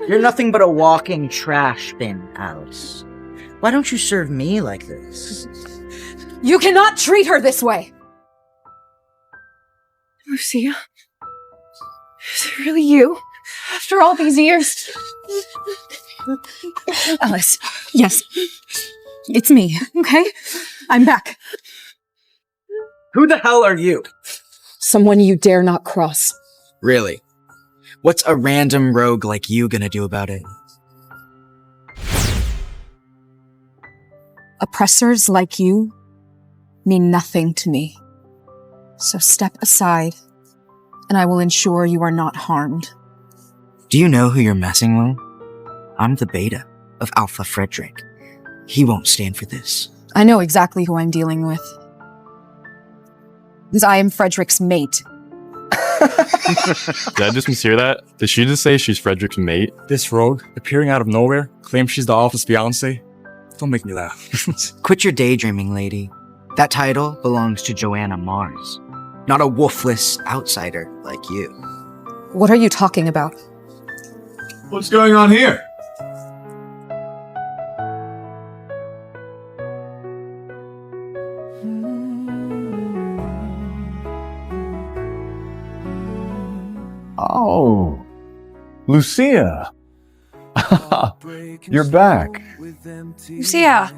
You're nothing but a walking trash bin, Alice. Why don't you serve me like this? You cannot treat her this way! Lucia? Is it really you? After all these years? Alice, yes. It's me, okay? I'm back. Who the hell are you? Someone you dare not cross. Really? What's a random rogue like you gonna do about it? Oppressors like you mean nothing to me. So step aside, and I will ensure you are not harmed. Do you know who you're messing with? I'm the beta of Alpha Frederick. He won't stand for this. I know exactly who I'm dealing with. Because I am Frederik's mate. Did I just mishear that? Did she just say she's Frederik's mate? This rogue, appearing out of nowhere, claims she's the Alpha's fiancé. Don't make me laugh. Quit your daydreaming, lady. That title belongs to Joanna Mars, not a wolfless outsider like you. What are you talking about? What's going on here? Oh, Lucia. You're back. Lucia,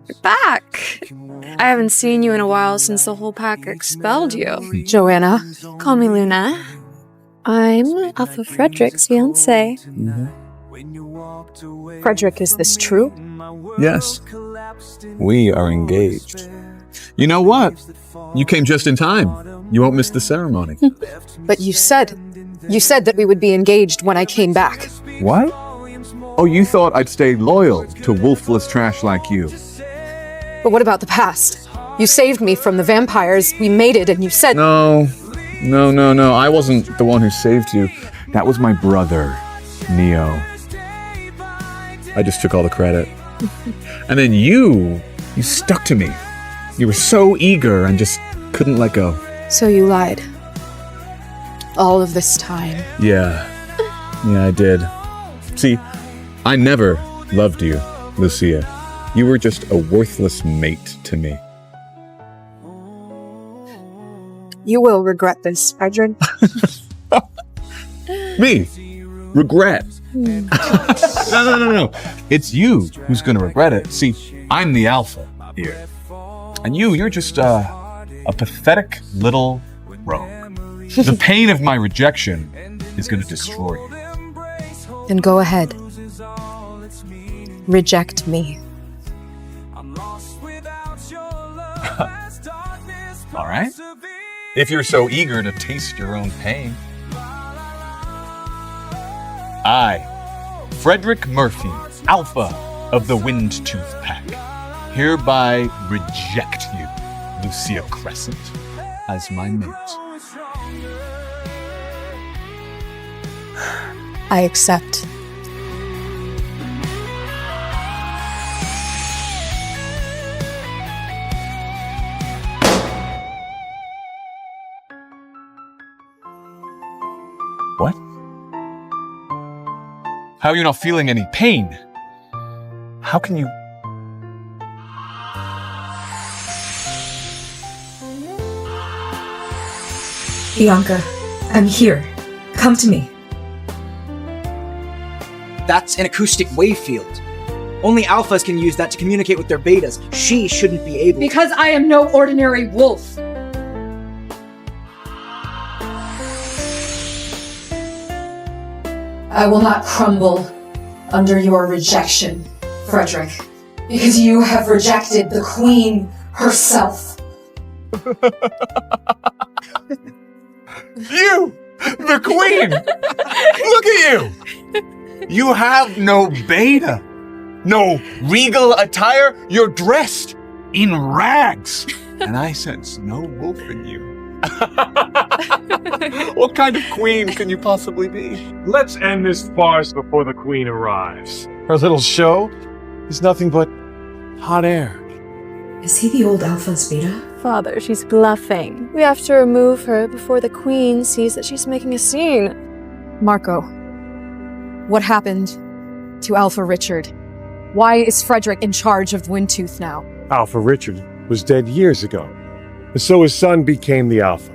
you're back. I haven't seen you in a while since the whole pack expelled you. Joanna. Call me Luna. I'm Alpha Frederik's fiancé. Frederick, is this true? Yes, we are engaged. You know what? You came just in time. You won't miss the ceremony. But you said that we would be engaged when I came back. What? Oh, you thought I'd stay loyal to wolfless trash like you. But what about the past? You saved me from the vampires, we mated, and you said— No. I wasn't the one who saved you. That was my brother, Neo. I just took all the credit. And then you stuck to me. You were so eager and just couldn't let go. So you lied. All of this time. Yeah, I did. See, I never loved you, Lucia. You were just a worthless mate to me. You will regret this, Frederick. Me? Regret? No. It's you who's gonna regret it. See, I'm the alpha here. And you're just a pathetic little rogue. The pain of my rejection is gonna destroy you. Then go ahead. Reject me. All right? If you're so eager to taste your own pain. I, Frederick Murphy, Alpha of the Windtooth Pack, hereby reject you, Lucia Crescent, as my mate. I accept. What? How are you not feeling any pain? How can you... Bianca, I'm here. Come to me. That's an acoustic wave field. Only alphas can use that to communicate with their betas. She shouldn't be able to. Because I am no ordinary wolf. I will not crumble under your rejection, Frederick, because you have rejected the Queen herself. You! The Queen! Look at you! You have no beta, no regal attire. You're dressed in rags. And I sense no wolf in you. What kind of queen can you possibly be? Let's end this farce before the queen arrives. Her little show is nothing but hot air. Is he the old Alpha's beta? Father, she's bluffing. We have to remove her before the queen sees that she's making a scene. Marco, what happened to Alpha Richard? Why is Frederick in charge of Windtooth now? Alpha Richard was dead years ago, and so his son became the Alpha.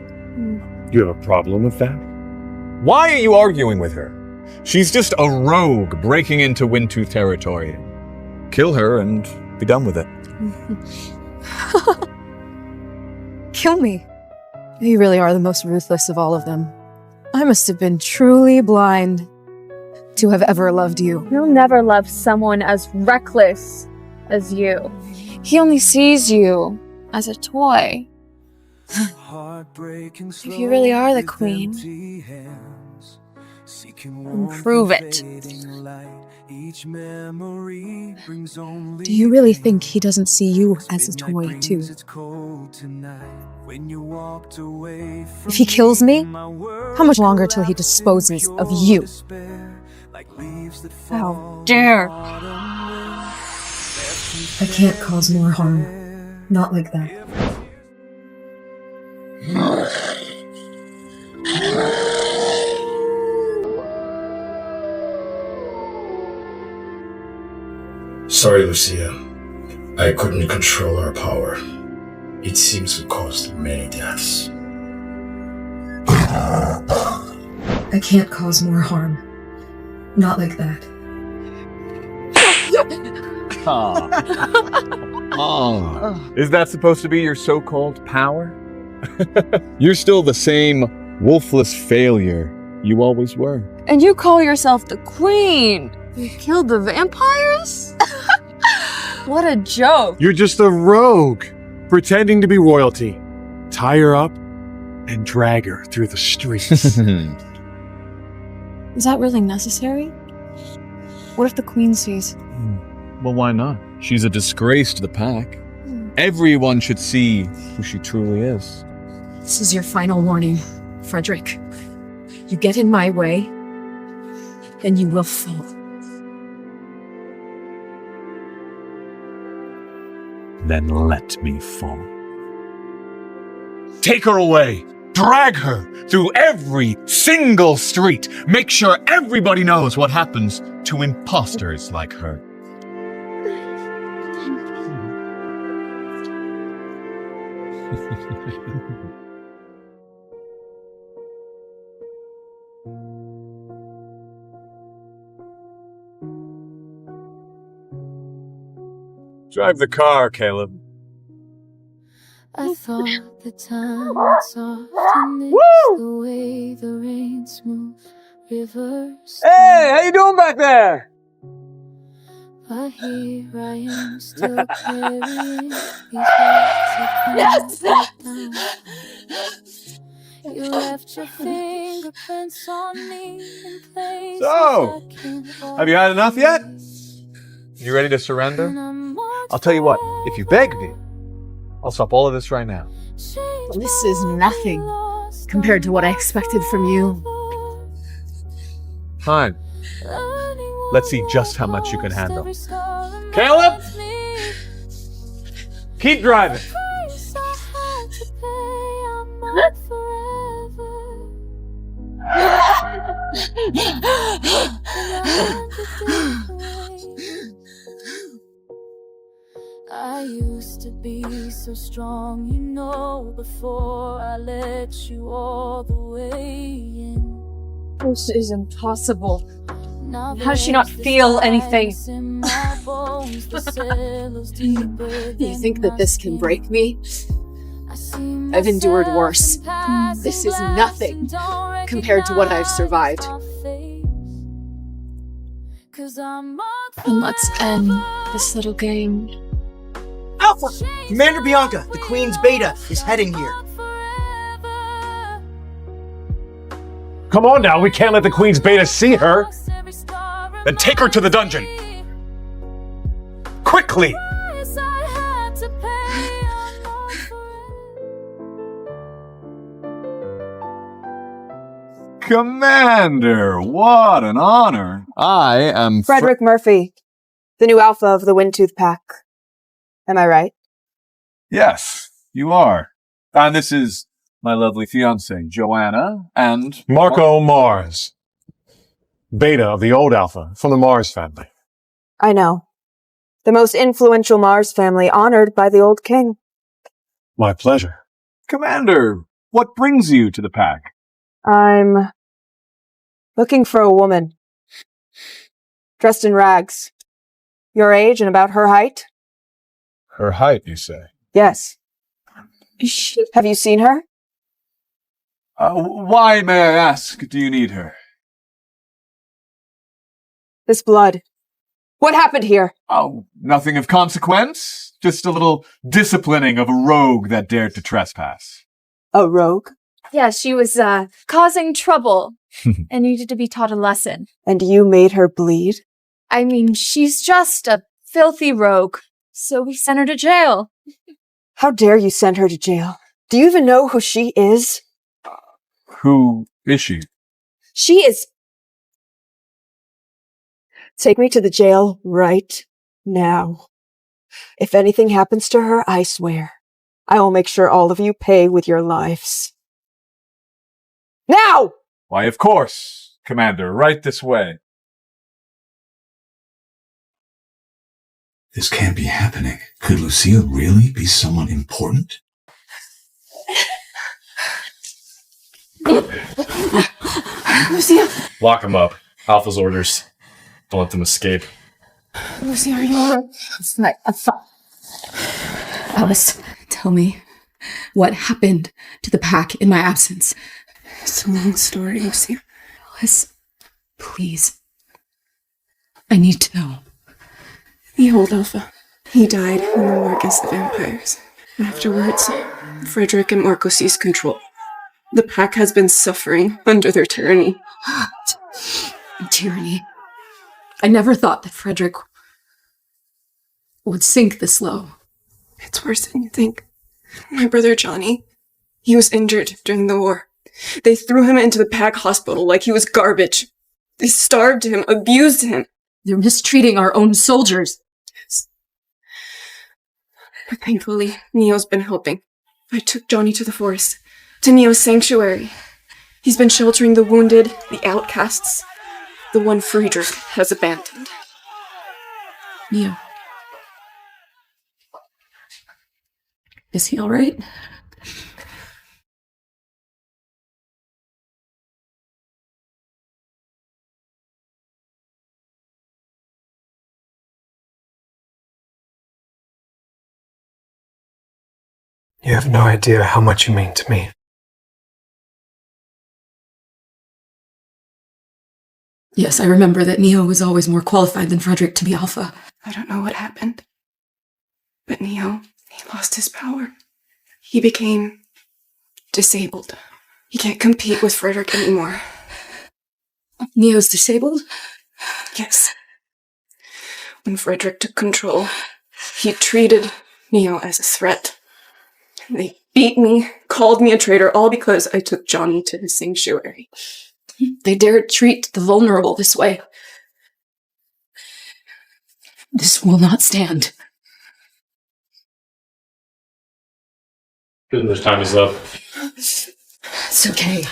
You have a problem with that? Why are you arguing with her? She's just a rogue breaking into Windtooth territory. Kill her and be done with it. Kill me. You really are the most ruthless of all of them. I must have been truly blind to have ever loved you. You'll never love someone as reckless as you. He only sees you as a toy. If you really are the queen, then prove it. Do you really think he doesn't see you as a toy, too? If he kills me, how much longer till he disposes of you? How dare! I can't cause more harm. Not like that. Sorry, Lucia. I couldn't control our power. It seems we caused many deaths. I can't cause more harm. Not like that. Is that supposed to be your so-called power? You're still the same wolfless failure you always were. And you call yourself the queen? You killed the vampires? What a joke. You're just a rogue, pretending to be royalty. Tie her up and drag her through the streets. Is that really necessary? What if the queen sees? Well, why not? She's a disgrace to the pack. Everyone should see who she truly is. This is your final warning, Frederick. You get in my way, and you will fall. Then let me fall. Take her away. Drag her through every single street. Make sure everybody knows what happens to imposters like her. Drive the car, Caleb. I thought the time would soften this, the way the rain smooth rivers. Hey, how you doing back there? But here I am still carrying these bags I can't put down. You left your fingerprints on me in places So, I can't have you had enough yet? You ready to surrender? I'll tell you what, if you beg me, I'll stop all of this right now. This is nothing compared to what I expected from you. Fine. Let's see just how much you can handle. Caleb! Keep driving. I used to be so strong, you know, before I let you all the way in. This is impossible. How does she not feel anything? You think that this can break me? I've endured worse. This is nothing compared to what I've survived. And let's end this little game. Alpha! Commander Bianca, the Queen's Beta, is heading here. Come on now, we can't let the Queen's Beta see her. Then take her to the dungeon. Quickly! Commander, what an honor. I am Frederick Murphy, the new Alpha of the Windtooth Pack. Am I right? Yes, you are. And this is my lovely fiancée, Joanna, and... Marco Mars. Beta of the old Alpha, from the Mars family. I know. The most influential Mars family honored by the old king. My pleasure. Commander, what brings you to the pack? I'm looking for a woman. Dressed in rags. Your age and about her height? Her height, you say? Yes. Have you seen her? Why, may I ask, do you need her? This blood. What happened here? Oh, nothing of consequence. Just a little disciplining of a rogue that dared to trespass. A rogue? Yeah, she was, causing trouble and needed to be taught a lesson. And you made her bleed? I mean, she's just a filthy rogue, so we sent her to jail. How dare you send her to jail? Do you even know who she is? Who is she? She is... Take me to the jail right now. If anything happens to her, I swear, I will make sure all of you pay with your lives. Now! Why, of course, Commander, right this way. This can't be happening. Could Lucia really be someone important? Lucia! Lock him up. Alpha's orders. Don't let them escape. Lucia, are you alright? Alice, tell me what happened to the pack in my absence. It's a long story, Lucia. Alice, please. I need to know. The old Alpha. He died in the war against the vampires. Afterwards, Frederick and Marco seized control. The pack has been suffering under their tyranny. Tyranny? I never thought that Frederick would sink this low. It's worse than you think. My brother Johnny, he was injured during the war. They threw him into the pack hospital like he was garbage. They starved him, abused him. They're mistreating our own soldiers. Yes. But thankfully, Neo's been helping. I took Johnny to the forest, to Neo's sanctuary. He's been sheltering the wounded, the outcasts, the one Friedrich has abandoned. Neo. Is he all right? You have no idea how much you mean to me. Yes, I remember that Neo was always more qualified than Frederick to be Alpha. I don't know what happened, but Neo, he lost his power. He became disabled. He can't compete with Frederick anymore. Neo's disabled? Yes. When Frederick took control, he treated Neo as a threat. They beat me, called me a traitor, all because I took Johnny to his sanctuary. They dared treat the vulnerable this way. This will not stand. Their time is up. It's okay.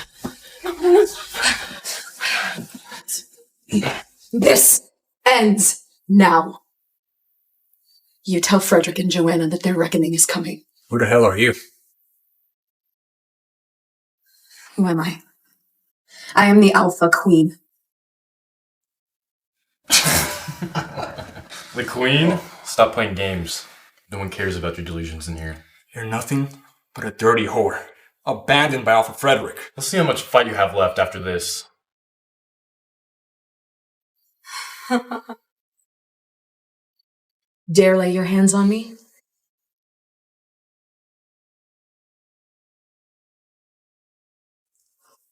This ends now. You tell Frederick and Joanna that their reckoning is coming. Who the hell are you? Who am I? I am the Alpha Queen. The Queen? Stop playing games. No one cares about your delusions in here. You're nothing but a dirty whore. Abandoned by Alpha Frederick. Let's see how much fight you have left after this. Dare lay your hands on me?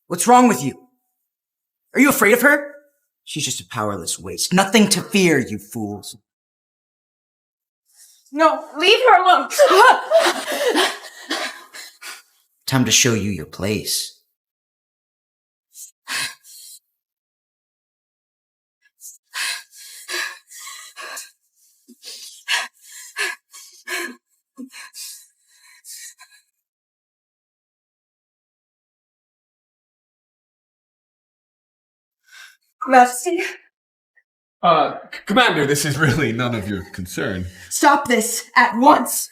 What's wrong with you? Are you afraid of her? She's just a powerless waste. Nothing to fear, you fools. No, leave her alone! Time to show you your place. Majesty, Commander, this is really none of your concern. stop this at once!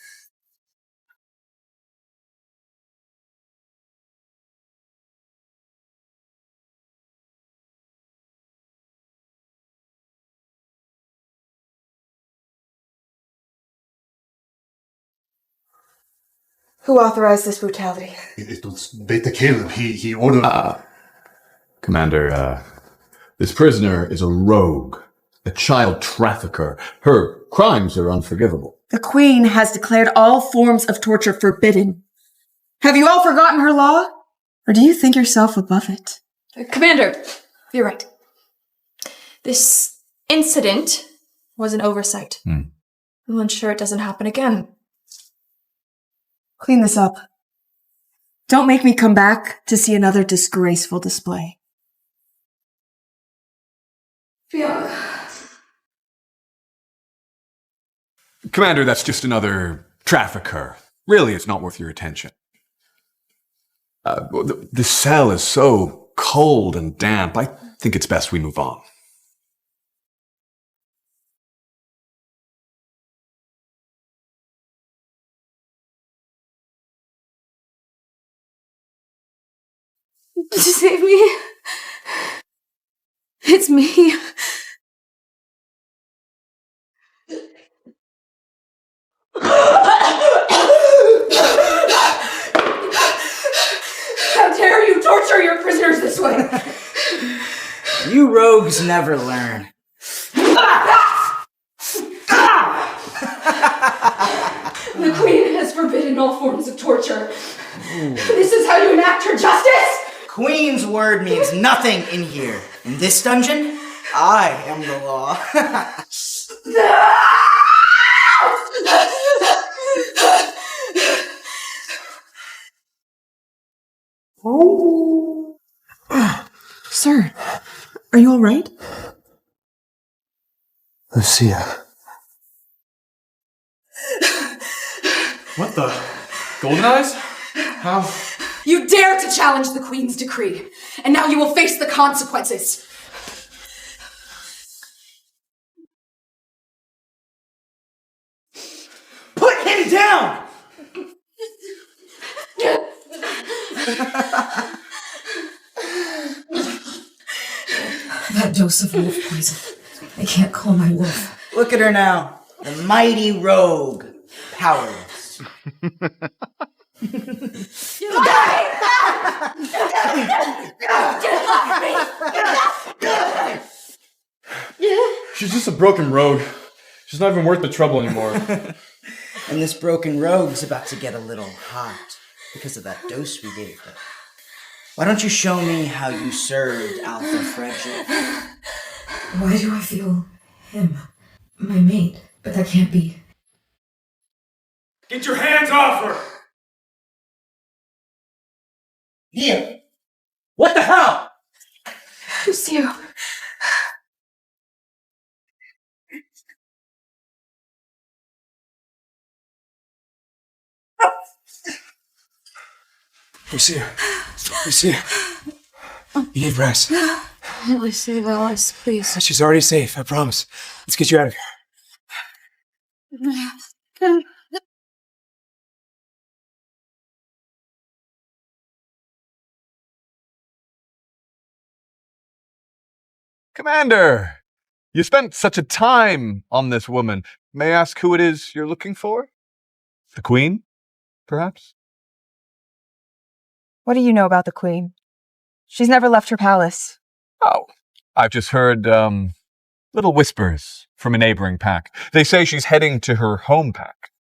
Who authorized this brutality? It was Beta Caleb. He ordered... Commander, this prisoner is a rogue, a child trafficker. Her crimes are unforgivable. The Queen has declared all forms of torture forbidden. Have you all forgotten her law? Or do you think yourself above it? Commander, you're right. This incident was an oversight. We'll ensure it doesn't happen again. Clean this up. Don't make me come back to see another disgraceful display. Commander, that's just another trafficker. Really, it's not worth your attention. The cell is so cold and damp. I think it's best we move on. Save me. It's me. How dare you torture your prisoners this way? You rogues never learn. The Queen has forbidden all forms of torture. This is how you enact your justice? Queen's word means nothing in here. In this dungeon, I am the law. Sir, are you all right? Lucia. What the? Golden eyes? How? You dare to challenge the Queen's decree, and now you will face the consequences. Put him down! That dose of wolf poison. I can't call my wolf. Look at her now. The mighty rogue. Powerless. She's just a broken rogue. She's not even worth the trouble anymore. And this broken rogue's about to get a little hot because of that dose we gave her. Why don't you show me how you served Alpha Frederik? Why do I feel him? My mate. But that can't be. Get your hands off her! Here! What the hell? Lucia. Lucia. Lucia. You need rest. Lucia, Alice, please. She's already safe, I promise. Let's get you out of here. Commander, you spent such a time on this woman. May I ask who it is you're looking for? The Queen, perhaps? What do you know about the Queen? She's never left her palace. Oh, I've just heard, little whispers from a neighboring pack. They say she's heading to her home pack.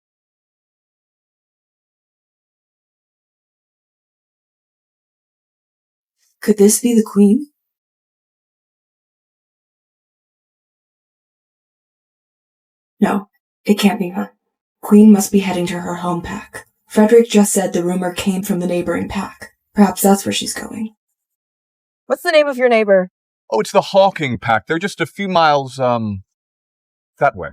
Could this be the Queen? No, it can't be her. Queen must be heading to her home pack. Frederik just said the rumor came from the neighboring pack. Perhaps that's where she's going. What's the name of your neighbor? Oh, it's the Hawking pack. They're just a few miles, that way.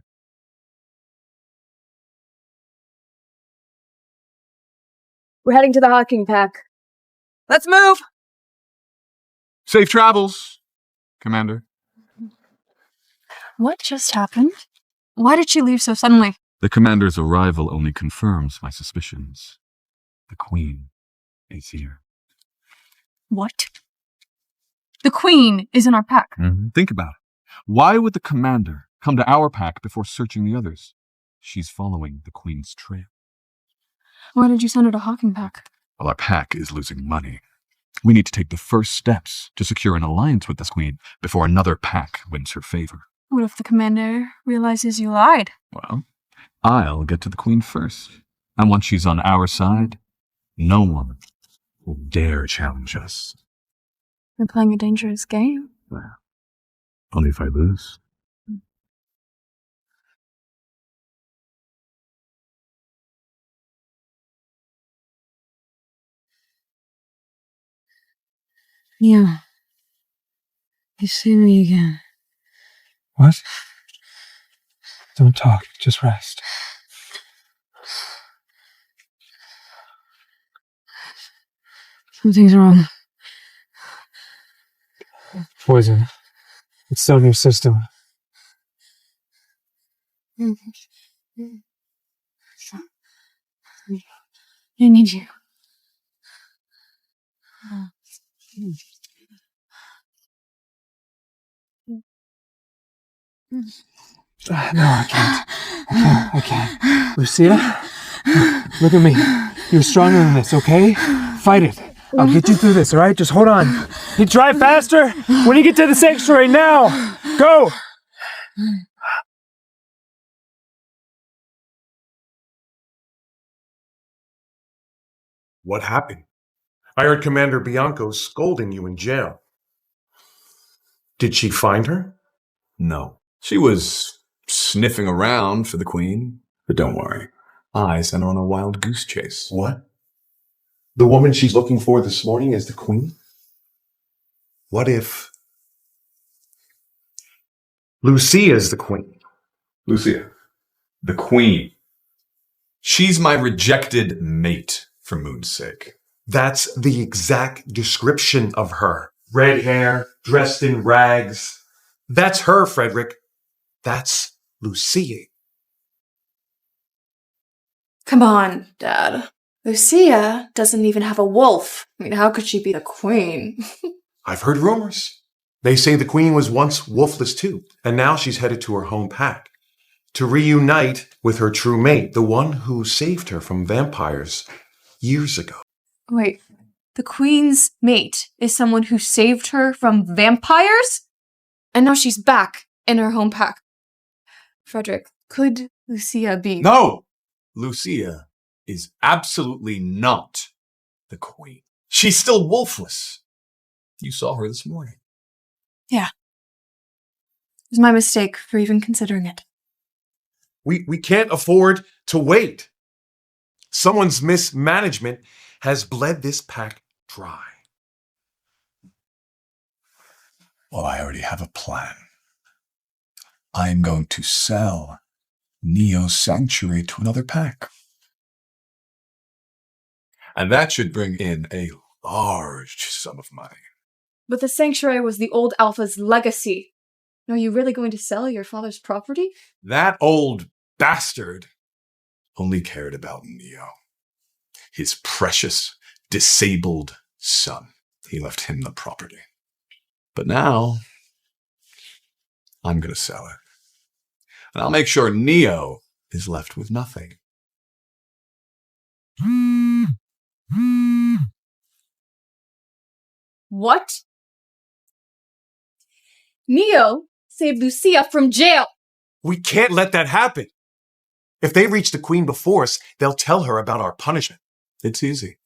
We're heading to the Hawking pack. Let's move! Safe travels, Commander. What just happened? Why did she leave so suddenly? The commander's arrival only confirms my suspicions. The queen is here. What? The queen is in our pack. Think about it. Why would the commander come to our pack before searching the others? She's following the queen's trail. Why did you send her to Hawking Pack? Well, our pack is losing money. We need to take the first steps to secure an alliance with this queen before another pack wins her favor. What if the commander realizes you lied? Well, I'll get to the queen first. And once she's on our side, no one will dare challenge us. You're playing a dangerous game. Well, only if I lose. Yeah. You see me again. What? Don't talk, just rest. Something's wrong. Poison. It's still in your system. I need you. No, I can't. I can't. Lucia, look at me. You're stronger than this, okay? Fight it. I'll get you through this, all right? Just hold on. You drive faster when you get to the sanctuary now. Go! What happened? I heard Commander Bianco scolding you in jail. Did she find her? No. She was sniffing around for the queen. But don't worry. I sent her on a wild goose chase. What? The woman she's looking for this morning is the queen? What if Lucia is the queen? Lucia. The queen. She's my rejected mate, for moon's sake. That's the exact description of her. Red hair, dressed in rags. That's her, Frederick. That's Lucia. Come on, Dad. Lucia doesn't even have a wolf. I mean, how could she be the queen? I've heard rumors. They say the queen was once wolfless too, and now she's headed to her home pack to reunite with her true mate, the one who saved her from vampires years ago. Wait, the queen's mate is someone who saved her from vampires? And now she's back in her home pack. Frederick, could Lucia be— No! Lucia is absolutely not the queen. She's still wolfless. You saw her this morning. Yeah. It was my mistake for even considering it. We can't afford to wait. Someone's mismanagement has bled this pack dry. Well, I already have a plan. I'm going to sell Neo's sanctuary to another pack. And that should bring in a large sum of money. But the sanctuary was the old Alpha's legacy. Are you really going to sell your father's property? That old bastard only cared about Neo. His precious, disabled son. He left him the property. But now, I'm going to sell it. And I'll make sure Neo is left with nothing. What? Neo saved Lucia from jail! We can't let that happen. If they reach the queen before us, they'll tell her about our punishment. It's easy.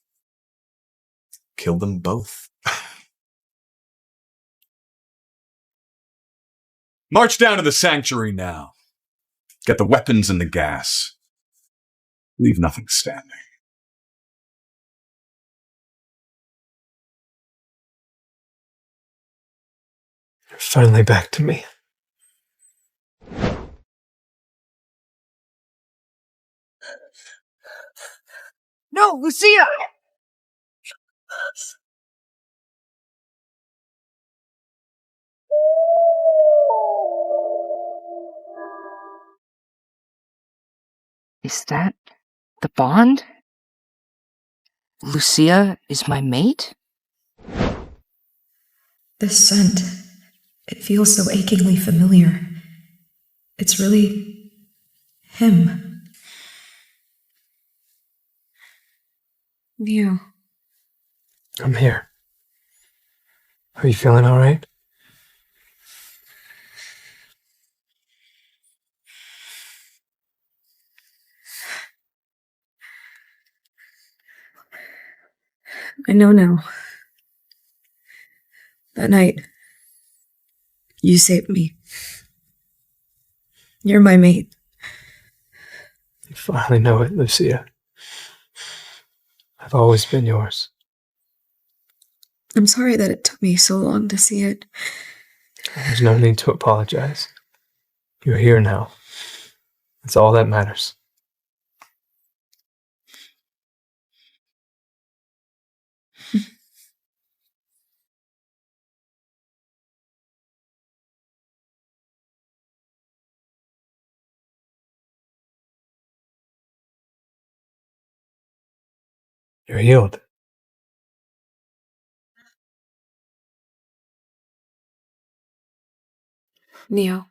Kill them both. March down to the sanctuary now. Get the weapons and the gas. Leave nothing standing. You're finally back to me. No, Lucia! Is that the bond? Lucia is my mate? This scent, it feels so achingly familiar. It's really him. Neo. I'm here. Are you feeling all right? I know now. That night, you saved me. You're my mate. You finally know it, Lucia. I've always been yours. I'm sorry that it took me so long to see it. There's no need to apologize. You're here now. That's all that matters. You're healed. Neo,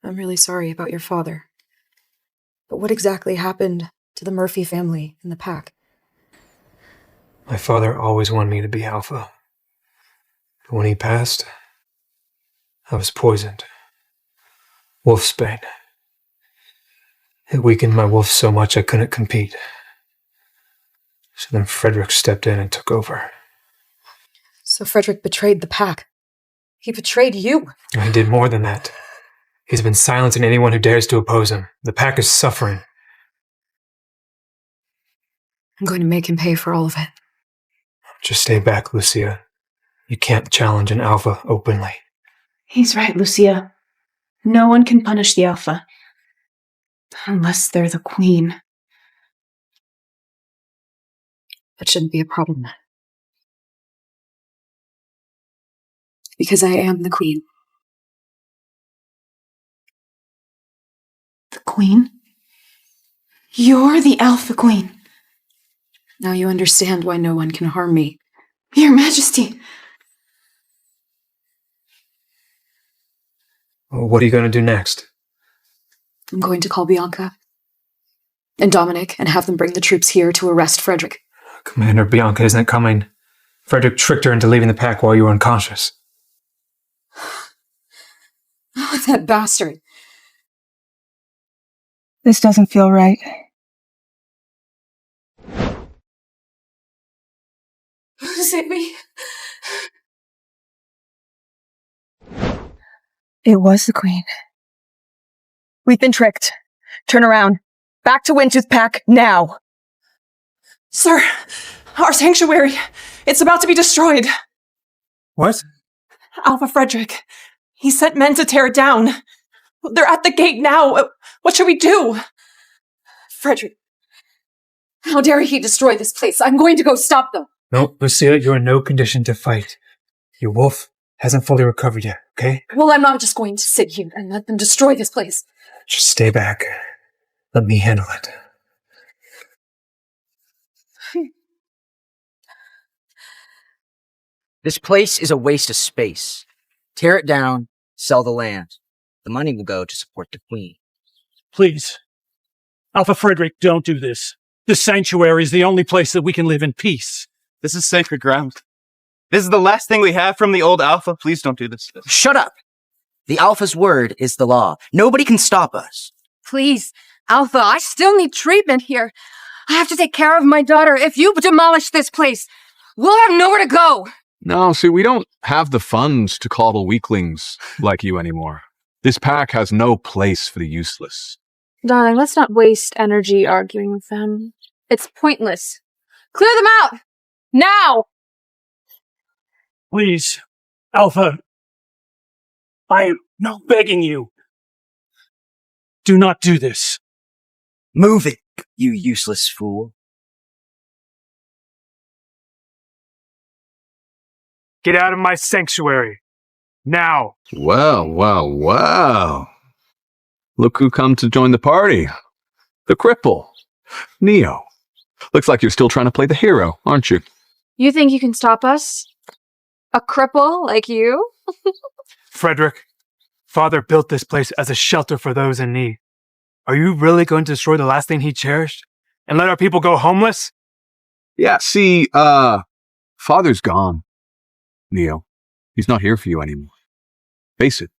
I'm really sorry about your father. But what exactly happened to the Murphy family in the pack? My father always wanted me to be Alpha. But when he passed, I was poisoned. Wolfsbane. It weakened my wolf so much I couldn't compete. So then Frederick stepped in and took over. So Frederick betrayed the pack. He betrayed you. He did more than that. He's been silencing anyone who dares to oppose him. The pack is suffering. I'm going to make him pay for all of it. Just stay back, Lucia. You can't challenge an Alpha openly. He's right, Lucia. No one can punish the Alpha. Unless they're the Queen. That shouldn't be a problem. Because I am the Queen. The Queen? You're the Alpha Queen. Now you understand why no one can harm me. Your Majesty. Well, what are you going to do next? I'm going to call Bianca and Dominic and have them bring the troops here to arrest Frederick. Commander, Bianca isn't coming. Frederick tricked her into leaving the pack while you were unconscious. Oh, that bastard. This doesn't feel right. Save me. It was the Queen. We've been tricked. Turn around. Back to Wintooth Pack, now. Sir, our sanctuary. It's about to be destroyed. What? Alpha Frederick. He sent men to tear it down. They're at the gate now. What should we do? Frederick. How dare he destroy this place? I'm going to go stop them. No, Lucia, you're in no condition to fight. Your wolf hasn't fully recovered yet, okay? Well, I'm not just going to sit here and let them destroy this place. Just stay back. Let me handle it. This place is a waste of space. Tear it down, sell the land. The money will go to support the Queen. Please. Alpha Frederick, don't do this. This sanctuary is the only place that we can live in peace. This is sacred ground. This is the last thing we have from the old Alpha. Please don't do this. Shut up! The Alpha's word is the law. Nobody can stop us. Please, Alpha, I still need treatment here. I have to take care of my daughter. If you demolish this place, we'll have nowhere to go. No, see, we don't have the funds to coddle weaklings like you anymore. This pack has no place for the useless. Darling, let's not waste energy arguing with them. It's pointless. Clear them out! Now! Please, Alpha. I am not begging you. Do not do this. Move it, you useless fool. Get out of my sanctuary. Now. Well. Look who come to join the party. The cripple. Neo. Looks like you're still trying to play the hero, aren't you? You think you can stop us? A cripple like you? Frederick, Father built this place as a shelter for those in need. Are you really going to destroy the last thing he cherished? And let our people go homeless? Yeah, see, Father's gone. Neo, he's not here for you anymore. Face it.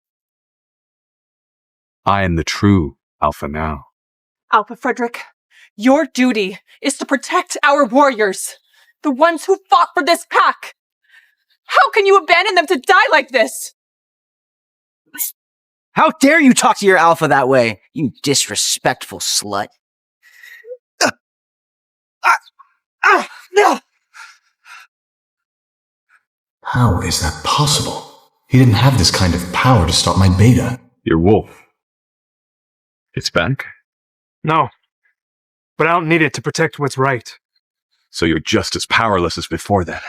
I am the true Alpha now. Alpha Frederick, your duty is to protect our warriors, the ones who fought for this pack. How can you abandon them to die like this? How dare you talk to your Alpha that way, you disrespectful slut. How is that possible? He didn't have this kind of power to stop my beta. Your wolf. It's back? No, but I don't need it to protect what's right. So you're just as powerless as before then.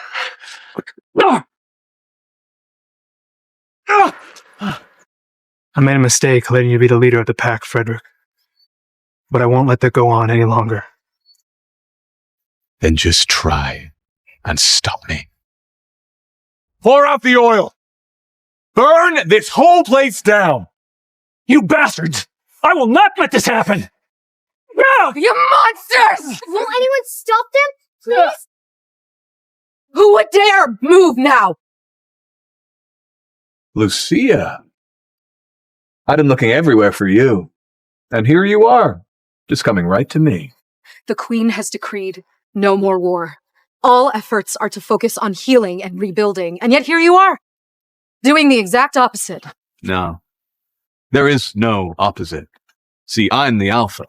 I made a mistake letting you be the leader of the pack, Frederick. But I won't let that go on any longer. Then just try and stop me. Pour out the oil! Burn this whole place down! You bastards! I will not let this happen! No! You monsters! Will anyone stop them, please? Who would dare move now? Lucia! I've been looking everywhere for you. And here you are, just coming right to me. The Queen has decreed no more war. All efforts are to focus on healing and rebuilding, and yet here you are, doing the exact opposite. No. There is no opposite. See, I'm the Alpha.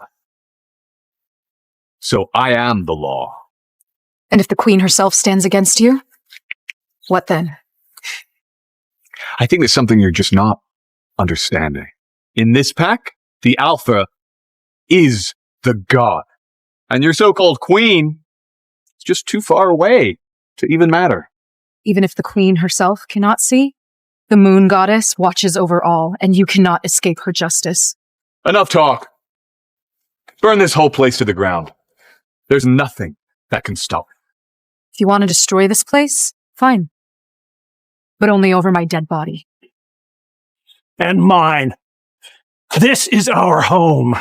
So I am the law. And if the Queen herself stands against you, what then? I think there's something you're just not understanding. In this pack, the Alpha is the god. And your so-called queen is just too far away to even matter. Even if the Queen herself cannot see, the moon goddess watches over all, and you cannot escape her justice. Enough talk. Burn this whole place to the ground. There's nothing that can stop it. If you want to destroy this place, fine. But only over my dead body. And mine. This is our home.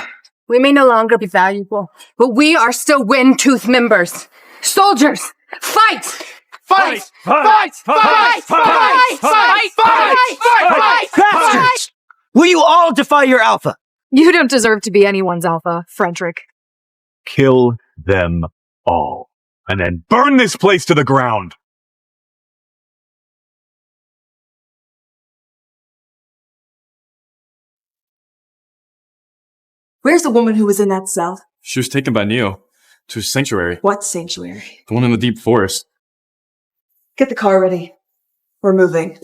We may no longer be valuable, but we are still Windtooth members. Soldiers, fight! Fight! Fight! Fight! Fight! Fight! Bastards! Will you all defy your Alpha? You don't deserve to be anyone's Alpha, Frederick. Kill them all. And then burn this place to the ground. Where's the woman who was in that cell? She was taken by Neo to his sanctuary. What sanctuary? The one in the deep forest. Get the car ready. We're moving.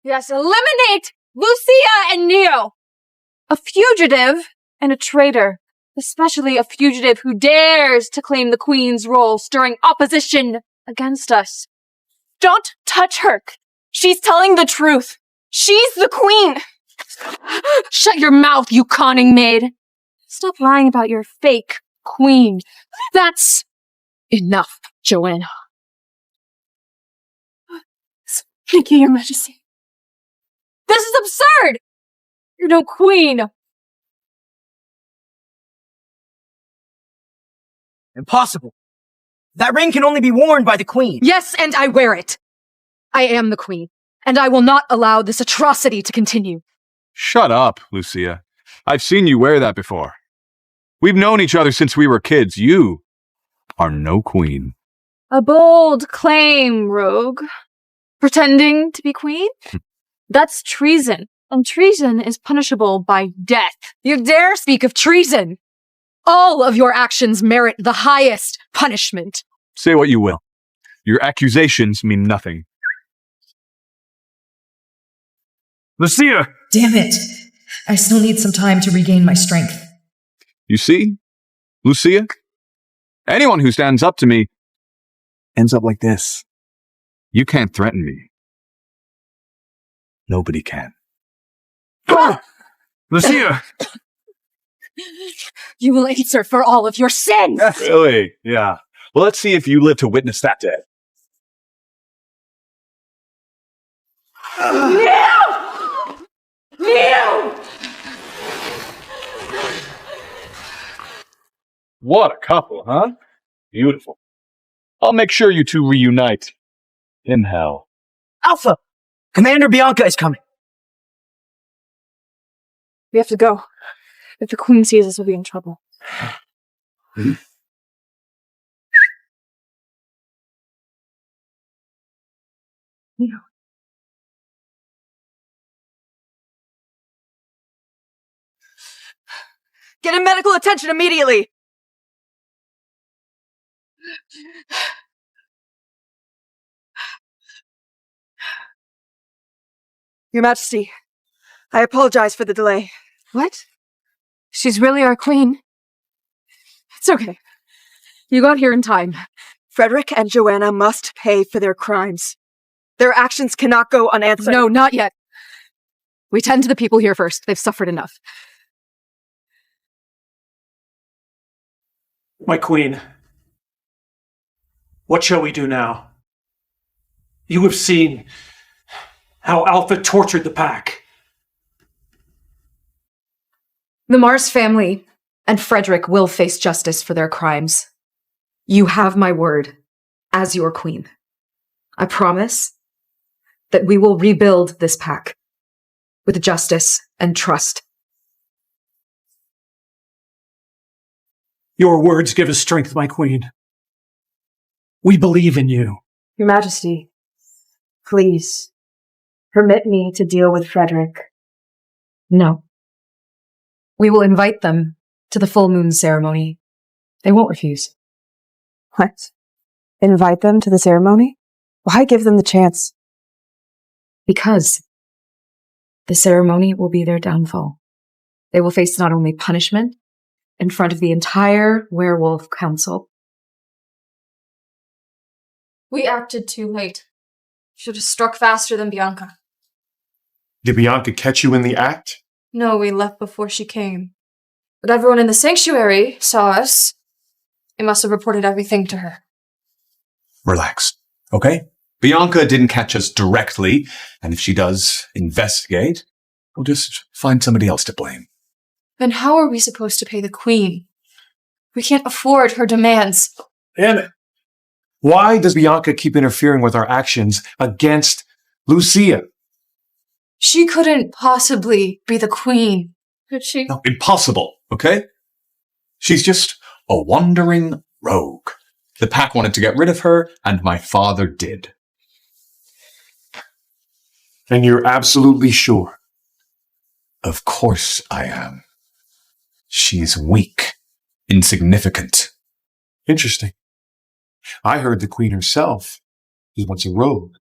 Yes, eliminate Lucia and Neo. A fugitive and a traitor. Especially a fugitive who dares to claim the Queen's role, stirring opposition against us. Don't touch her. She's telling the truth. She's the Queen. Shut your mouth, you conning maid. Stop lying about your fake queen. That's enough, Joanna. Thank you, Your Majesty. This is absurd! You're no queen. Impossible. That ring can only be worn by the Queen. Yes, and I wear it. I am the Queen, and I will not allow this atrocity to continue. Shut up, Lucia. I've seen you wear that before. We've known each other since we were kids. You are no queen. A bold claim, rogue. Pretending to be queen? That's treason, and treason is punishable by death. You dare speak of treason? All of your actions merit the highest punishment. Say what you will. Your accusations mean nothing. Lucia! Damn it. I still need some time to regain my strength. You see, Lucia? Anyone who stands up to me ends up like this. You can't threaten me. Nobody can. Lucia! You will answer for all of your sins! Really? Yeah. Well, let's see if you live to witness that day. Neo! Neo! What a couple, huh? Beautiful. I'll make sure you two reunite in hell. Alpha! Commander Bianca is coming. We have to go. If the Queen sees us, we'll be in trouble. Neo. Get him medical attention immediately! Your Majesty, I apologize for the delay. What? She's really our queen. It's okay. You got here in time. Frederick and Joanna must pay for their crimes. Their actions cannot go unanswered. No, not yet. We tend to the people here first. They've suffered enough. My queen, what shall we do now? You have seen how Alpha tortured the pack. The Mars family and Frederick will face justice for their crimes. You have my word as your queen. I promise that we will rebuild this pack with justice and trust. Your words give us strength, my queen. We believe in you. Your Majesty, please permit me to deal with Frederick. No. We will invite them to the full moon ceremony. They won't refuse. What? Invite them to the ceremony? Why give them the chance? Because the ceremony will be their downfall. They will face not only punishment in front of the entire werewolf council. We acted too late. Should have struck faster than Bianca. Did Bianca catch you in the act? No, we left before she came. But everyone in the sanctuary saw us. They must have reported everything to her. Relax, okay? Bianca didn't catch us directly, and if she does investigate, we'll just find somebody else to blame. Then how are we supposed to pay the Queen? We can't afford her demands. Damn it. Why does Bianca keep interfering with our actions against Lucia? She couldn't possibly be the Queen, could she? No, impossible, okay? She's just a wandering rogue. The pack wanted to get rid of her, and my father did. And you're absolutely sure? Of course I am. She's weak, insignificant. Interesting. I heard the Queen herself is once a rogue,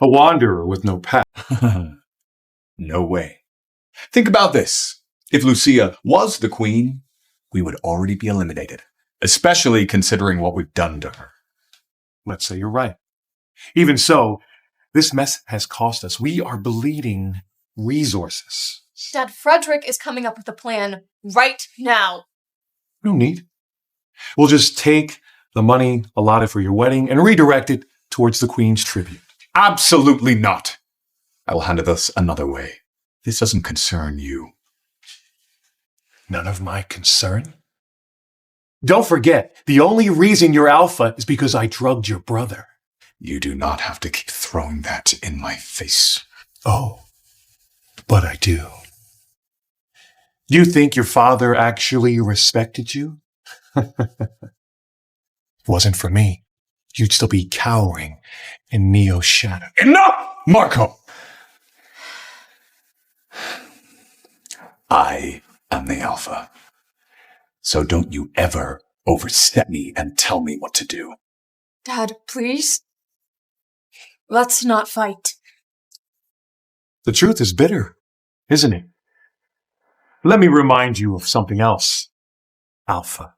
a wanderer with no path. No way. Think about this. If Lucia was the Queen, we would already be eliminated, especially considering what we've done to her. Let's say you're right. Even so, this mess has cost us. We are bleeding resources. Dad, Frederick is coming up with a plan right now. No need. We'll just take the money allotted for your wedding and redirect it towards the Queen's tribute. Absolutely not. I will handle this another way. This doesn't concern you. None of my concern? Don't forget, the only reason you're Alpha is because I drugged your brother. You do not have to keep throwing that in my face. Oh, but I do. You think your father actually respected you? If it wasn't for me, you'd still be cowering in Neo's shadow. Enough, Marco! I am the Alpha. So don't you ever overstep me and tell me what to do. Dad, please? Let's not fight. The truth is bitter, isn't it? Let me remind you of something else, Alpha.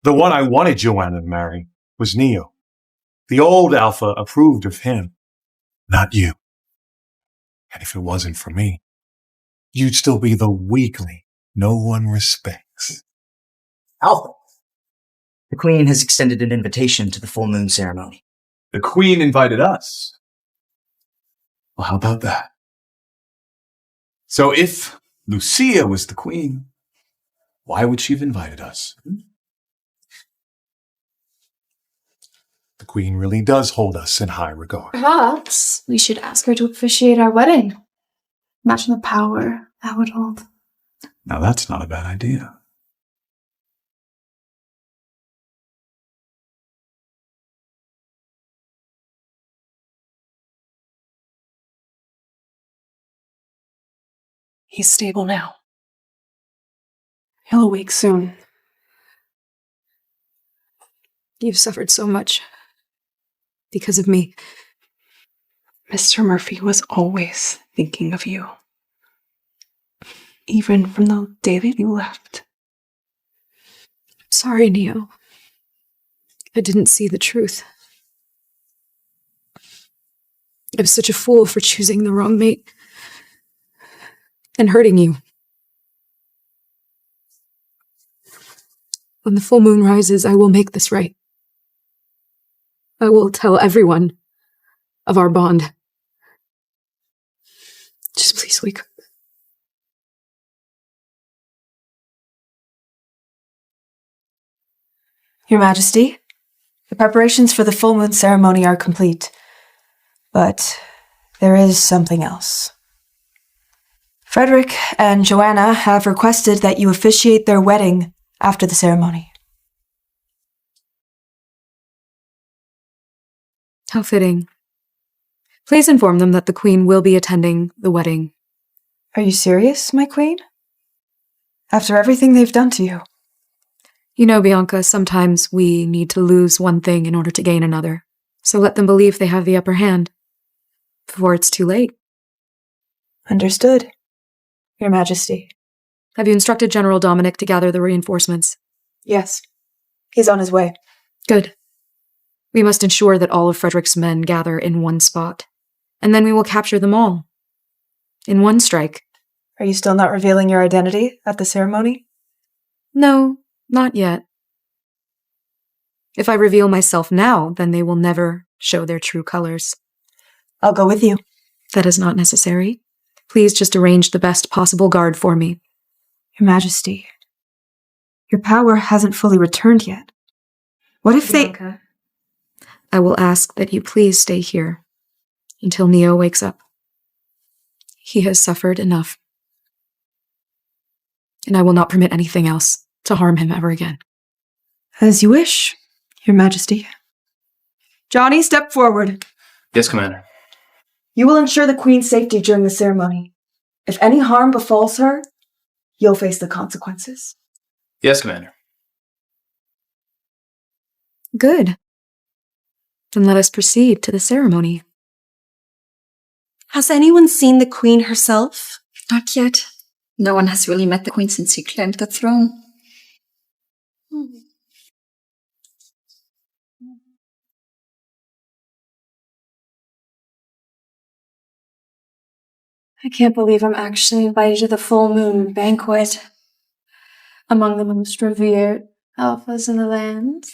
The one I wanted Joanna to marry was Neo. The old Alpha approved of him, not you. And if it wasn't for me, you'd still be the weakling no one respects. Alpha. The Queen has extended an invitation to the full moon ceremony. The Queen invited us. Well, how about that? So if Lucia was the Queen, why would she have invited us? The Queen really does hold us in high regard. Perhaps we should ask her to officiate our wedding. Imagine the power that would hold. Now that's not a bad idea. He's stable now. He'll awake soon. You've suffered so much. Because of me. Mr. Murphy was always thinking of you. Even from the day that you left. Sorry, Neo. I didn't see the truth. I was such a fool for choosing the wrong mate. And hurting you. When the full moon rises, I will make this right. I will tell everyone of our bond. Just please wake up. Your Majesty, the preparations for the full moon ceremony are complete. But there is something else. Frederick and Joanna have requested that you officiate their wedding after the ceremony. How fitting. Please inform them that the Queen will be attending the wedding. Are you serious, my Queen? After everything they've done to you? You know, Bianca, sometimes we need to lose one thing in order to gain another. So let them believe they have the upper hand before it's too late. Understood, Your Majesty. Have you instructed General Dominic to gather the reinforcements? Yes. He's on his way. Good. We must ensure that all of Frederick's men gather in one spot, and then we will capture them all. In one strike. Are you still not revealing your identity at the ceremony? No, not yet. If I reveal myself now, then they will never show their true colors. I'll go with you. That is not necessary. Please just arrange the best possible guard for me. Your Majesty, your power hasn't fully returned yet. What if Bianca, I will ask that you please stay here until Neo wakes up. He has suffered enough. And I will not permit anything else to harm him ever again. As you wish, Your Majesty. Johnny, step forward. Yes, Commander. You will ensure the Queen's safety during the ceremony. If any harm befalls her, you'll face the consequences. Yes, Commander. Good. Then let us proceed to the ceremony. Has anyone seen the Queen herself? Not yet. No one has really met the Queen since she claimed the throne. I can't believe I'm actually invited to the full moon banquet. Among the most revered alphas in the land.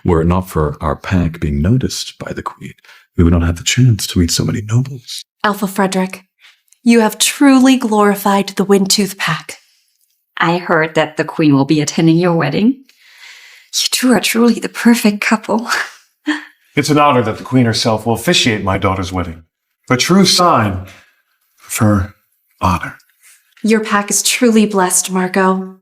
Were it not for our pack being noticed by the Queen, we would not have the chance to meet so many nobles. Alpha Frederick, you have truly glorified the Windtooth Pack. I heard that the Queen will be attending your wedding. You two are truly the perfect couple. It's an honor that the Queen herself will officiate my daughter's wedding. A true sign of her honor. Your pack is truly blessed, Marco.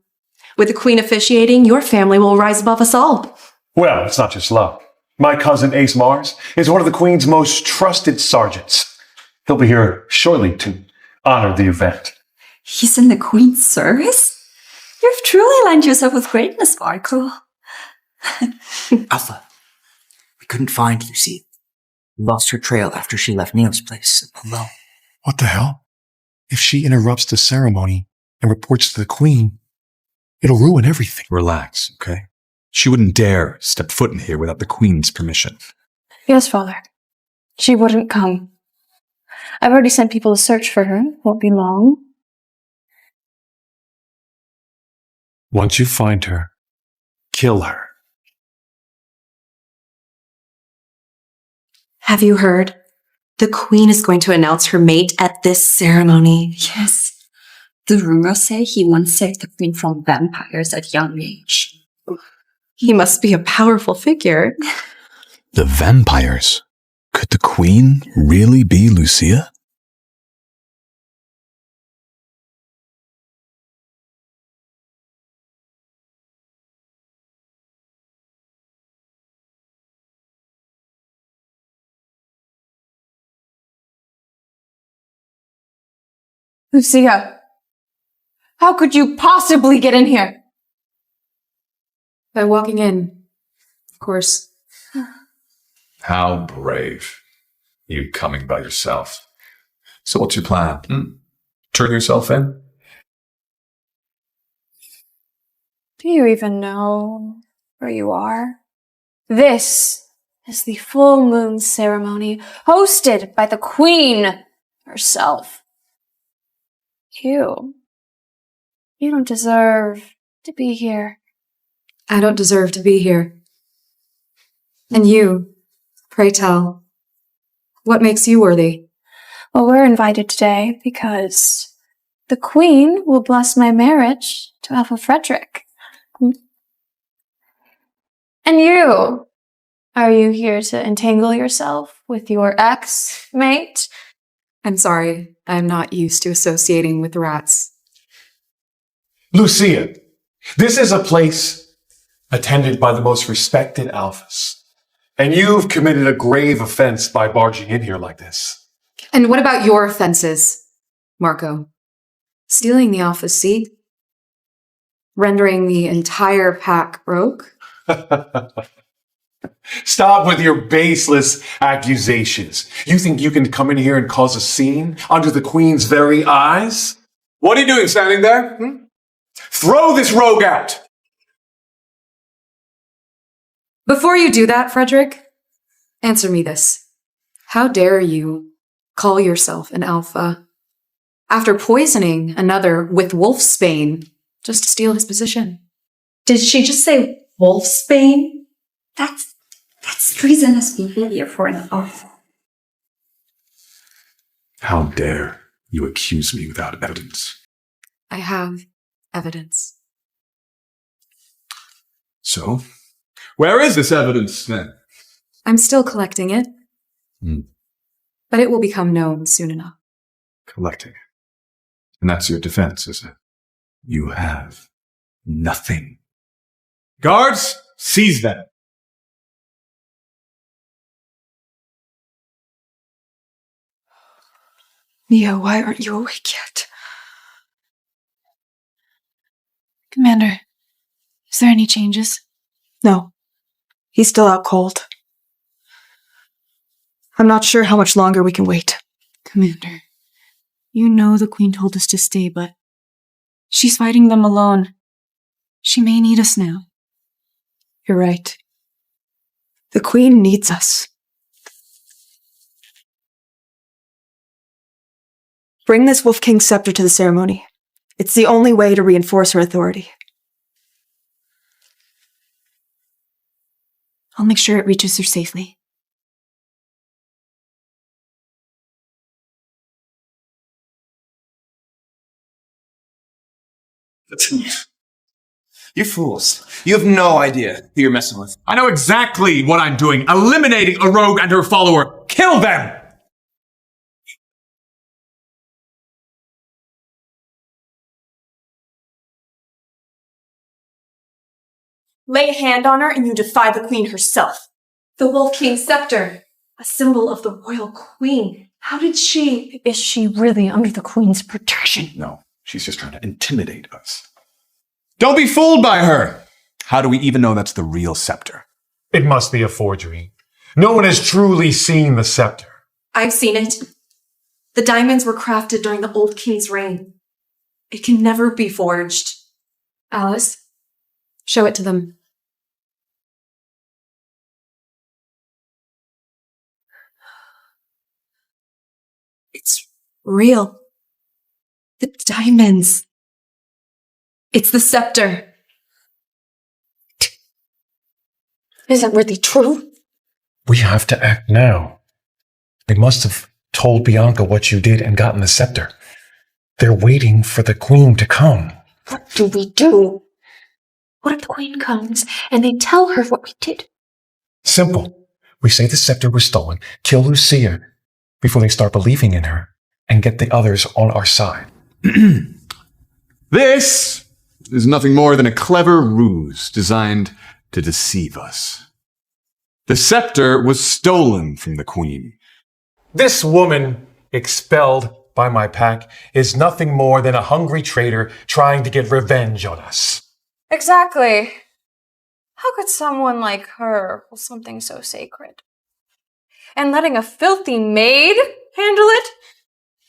With the Queen officiating, your family will rise above us all. Well, it's not just luck. My cousin Ace Mars is one of the Queen's most trusted sergeants. He'll be here shortly to honor the event. He's in the Queen's service? You've truly lined yourself with greatness, Marco. Alpha, we couldn't find Lucia. We lost her trail after she left Neo's place alone. What the hell? If she interrupts the ceremony and reports to the Queen, it'll ruin everything. Relax, okay? She wouldn't dare step foot in here without the Queen's permission. Yes, Father. She wouldn't come. I've already sent people to search for her. Won't be long. Once you find her, kill her. Have you heard? The queen is going to announce her mate at this ceremony. Yes. The rumors say he once saved the queen from vampires at young age. He must be a powerful figure. The vampires? Could the queen really be Lucia? Lucia, how could you possibly get in here? By walking in, of course. How brave. You coming by yourself. So what's your plan? Turn yourself in? Do you even know where you are? This is the full moon ceremony hosted by the queen herself. You don't deserve to be here. I don't deserve to be here. And you, pray tell, what makes you worthy? Well, we're invited today because the queen will bless my marriage to Alpha Frederik. And you, are you here to entangle yourself with your ex-mate? I'm sorry, I'm not used to associating with rats. Lucia, this is a place attended by the most respected alphas. And you've committed a grave offense by barging in here like this. And what about your offenses, Marco? Stealing the alpha's seat? Rendering the entire pack broke? Stop with your baseless accusations. You think you can come in here and cause a scene under the queen's very eyes? What are you doing standing there? Throw this rogue out! Before you do that, Frederick, answer me this. How dare you call yourself an alpha after poisoning another with wolfsbane just to steal his position? Did she just say wolfsbane? That's treasonous behavior for an alpha. How dare you accuse me without evidence? I have evidence. So, where is this evidence then? I'm still collecting it. But it will become known soon enough. Collecting. And that's your defense, is it? You have nothing. Guards, seize them. Neo, why aren't you awake yet? Commander, is there any changes? No. He's still out cold. I'm not sure how much longer we can wait. Commander, you know the queen told us to stay, but she's fighting them alone. She may need us now. You're right. The queen needs us. Bring this Wolf King scepter to the ceremony. It's the only way to reinforce her authority. I'll make sure it reaches her safely. You fools. You have no idea who you're messing with. I know exactly what I'm doing. Eliminating a rogue and her follower. Kill them! Lay a hand on her and you defy the queen herself. The Wolf King's scepter, a symbol of the royal queen. How did she... Is she really under the queen's protection? No, she's just trying to intimidate us. Don't be fooled by her! How do we even know that's the real scepter? It must be a forgery. No one has truly seen the scepter. I've seen it. The diamonds were crafted during the old king's reign. It can never be forged. Alice, show it to them. It's real. The diamonds. It's the scepter. Is that really true? We have to act now. They must have told Bianca what you did and gotten the scepter. They're waiting for the queen to come. What do we do? What if the queen comes and they tell her what we did? Simple. We say the scepter was stolen, kill Lucia before they start believing in her, and get the others on our side. This is nothing more than a clever ruse designed to deceive us. The scepter was stolen from the queen. This woman, expelled by my pack, is nothing more than a hungry traitor trying to get revenge on us. Exactly. How could someone like her hold something so sacred? And letting a filthy maid handle it?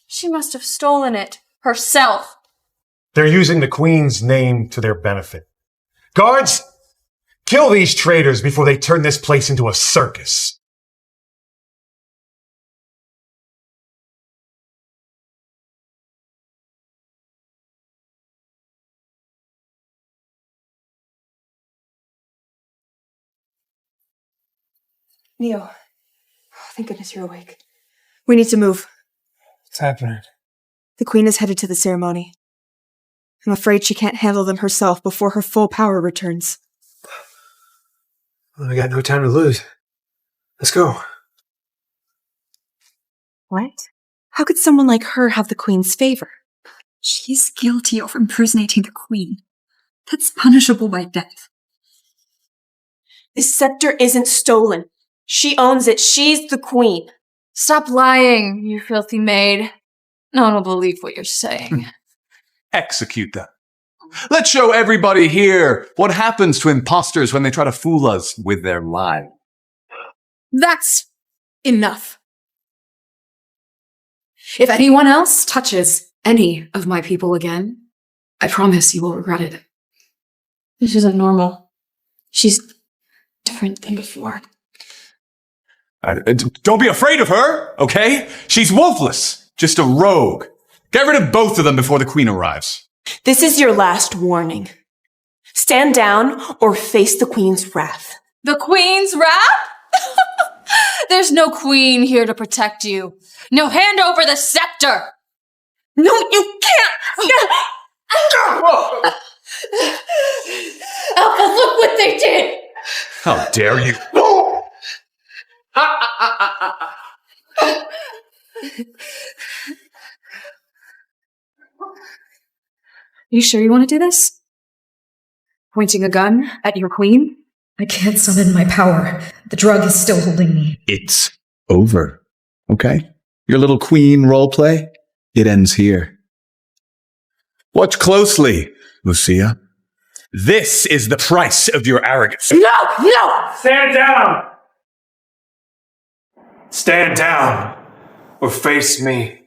She must have stolen it herself. They're using the queen's name to their benefit. Guards, kill these traitors before they turn this place into a circus. Neo. Thank goodness you're awake. We need to move. What's happening? The queen is headed to the ceremony. I'm afraid she can't handle them herself before her full power returns. Well, we got no time to lose. Let's go. What? How could someone like her have the queen's favor? She's guilty of impersonating the queen. That's punishable by death. This scepter isn't stolen. She owns it. She's the queen. Stop lying, you filthy maid. No one will believe what you're saying. Execute them. Let's show everybody here what happens to imposters when they try to fool us with their lies. That's enough. If anyone else touches any of my people again, I promise you will regret it. This isn't normal. She's different than before. Don't be afraid of her, okay? She's wolfless, just a rogue. Get rid of both of them before the queen arrives. This is your last warning. Stand down or face the queen's wrath. The queen's wrath? There's no queen here to protect you. No, hand over the scepter! No, you can't! Alpha, look what they did! How dare you? You sure you want to do this? Pointing a gun at your queen? I can't summon my power. The drug is still holding me. It's over, okay? Your little queen roleplay, it ends here. Watch closely, Lucia. This is the price of your arrogance. No! Stand down! Stand down or face me.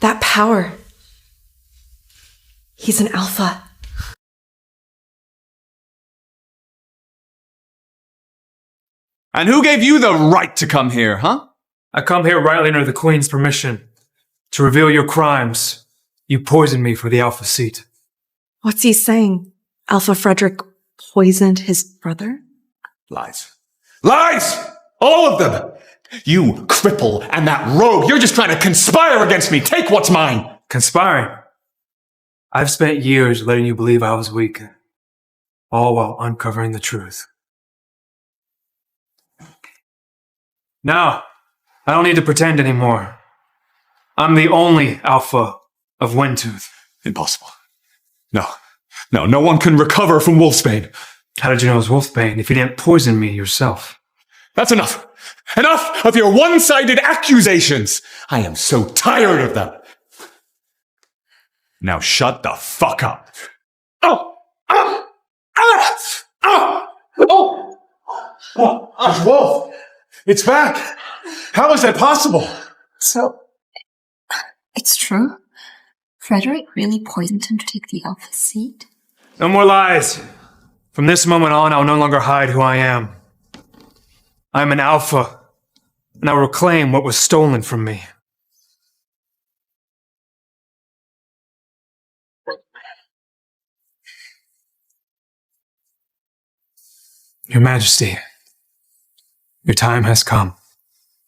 That power. He's an alpha. And who gave you the right to come here, huh? I come here rightly under the queen's permission. To reveal your crimes, you poisoned me for the alpha seat. What's he saying? Alpha Frederick poisoned his brother? Lies. Lies! All of them! You cripple and that rogue, you're just trying to conspire against me. Take what's mine. Conspiring? I've spent years letting you believe I was weak, all while uncovering the truth. Now, I don't need to pretend anymore. I'm the only alpha of Windtooth. Impossible. No one can recover from Wolfsbane. How did you know it was Wolfsbane if you didn't poison me yourself? That's enough. Enough of your one-sided accusations. I am so tired of them. Now shut the fuck up. It's Wolf! It's back! How is that possible? So, it's true? Frederick really poisoned him to take the alpha seat? No more lies. From this moment on, I'll no longer hide who I am. I'm an alpha, and I will reclaim what was stolen from me. Your Majesty, your time has come.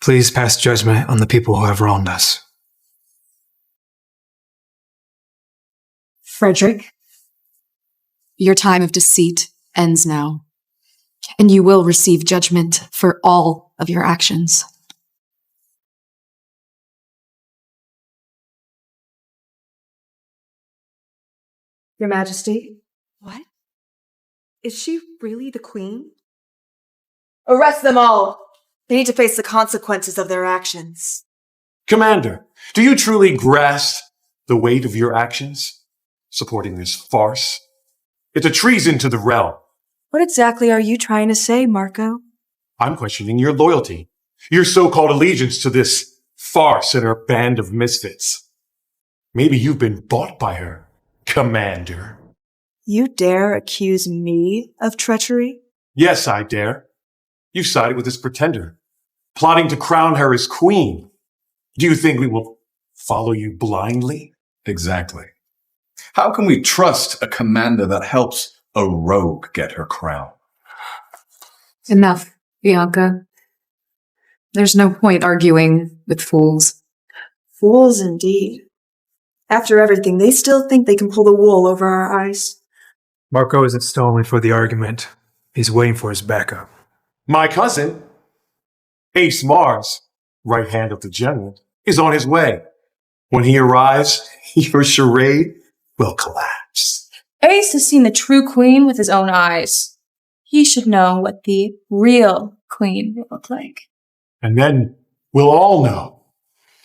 Please pass judgment on the people who have wronged us. Frederick, your time of deceit ends now, and you will receive judgment for all of your actions. Your Majesty? What? Is she really the queen? Arrest them all! They need to face the consequences of their actions. Commander, do you truly grasp the weight of your actions? Supporting this farce? It's a treason to the realm. What exactly are you trying to say, Marco? I'm questioning your loyalty, your so-called allegiance to this farce and her band of misfits. Maybe you've been bought by her, Commander. You dare accuse me of treachery? Yes, I dare. You sided with this pretender, plotting to crown her as queen. Do you think we will follow you blindly? Exactly. How can we trust a commander that helps a rogue get her crown? Enough, Bianca. There's no point arguing with fools. Fools indeed. After everything, they still think they can pull the wool over our eyes. Marco isn't stalling for the argument. He's waiting for his backup. My cousin, Ace Mars, right hand of the general, is on his way. When he arrives, your charade will collapse. Ace has seen the true queen with his own eyes. He should know what the real queen will look like. And then we'll all know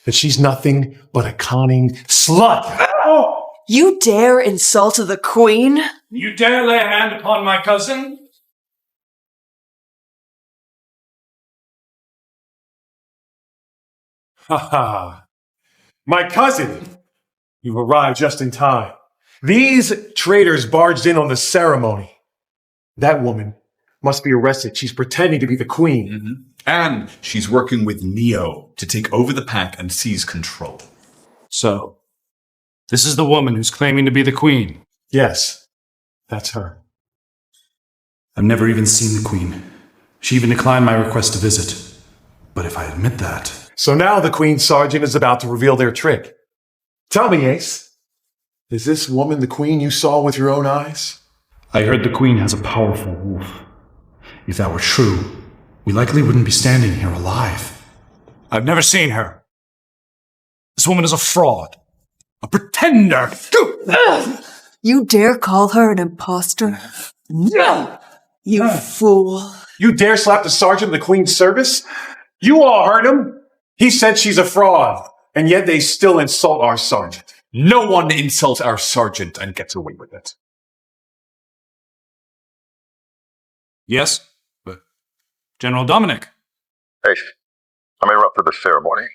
that she's nothing but a conning slut. Oh! You dare insult the queen? You dare lay a hand upon my cousin? Ha ha. My cousin! You've arrived just in time. These traitors barged in on the ceremony. That woman must be arrested. She's pretending to be the queen. Mm-hmm. And she's working with Neo to take over the pack and seize control. So, this is the woman who's claiming to be the queen? Yes, that's her. I've never even seen the queen. She even declined my request to visit. But if I admit that... So now the Queen's Sergeant is about to reveal their trick. Tell me, Ace, is this woman the queen you saw with your own eyes? I heard the queen has a powerful wolf. If that were true, we likely wouldn't be standing here alive. I've never seen her. This woman is a fraud. A pretender. You dare call her an imposter? No! You fool. You dare slap the sergeant of the Queen's service? You all heard him. He said she's a fraud, and yet they still insult our sergeant. No one insults our sergeant and gets away with it. Yes, but General Dominic. Hey, I'm interrupting the ceremony.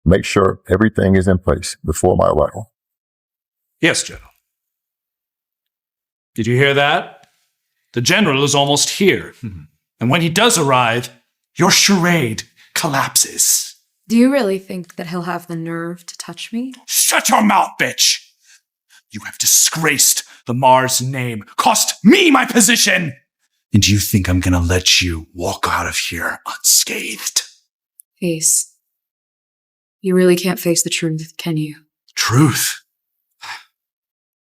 Make sure everything is in place before my arrival. Yes, General. Did you hear that? The General is almost here. And when he does arrive, your charade collapses. Do you really think that he'll have the nerve to touch me? Shut your mouth, bitch! You have disgraced the Mars name, cost me my position! And do you think I'm gonna let you walk out of here unscathed? Ace, you really can't face the truth, can you? Truth?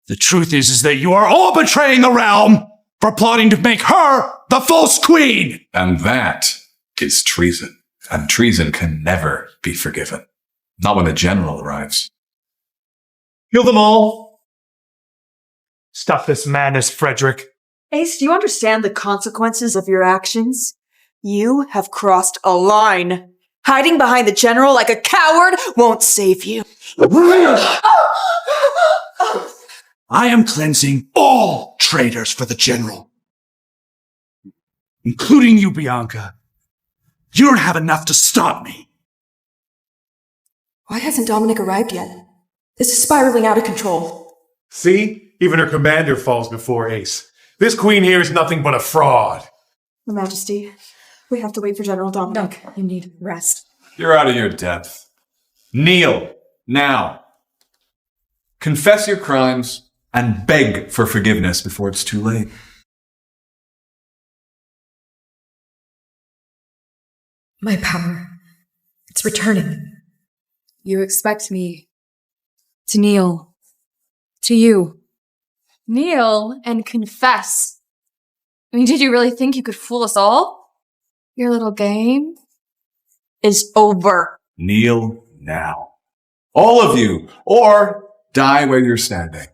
The truth is that you are all betraying the realm for plotting to make her the false queen! And that is treason. And treason can never be forgiven. Not when the general arrives. Kill them all! Stop this madness, Frederick. Ace, do you understand the consequences of your actions? You have crossed a line. Hiding behind the general like a coward won't save you. I am cleansing all traitors for the general. Including you, Bianca. You don't have enough to stop me. Why hasn't Dominic arrived yet? This is spiraling out of control. See? Even her commander falls before Ace. This queen here is nothing but a fraud. Your Majesty, we have to wait for General Dominic. You need rest. You're out of your depth. Kneel, now. Confess your crimes and beg for forgiveness before it's too late. My power. It's returning. You expect me to kneel to you. Kneel and confess. I mean, did you really think you could fool us all? Your little game is over. Kneel now. All of you, or die where you're standing.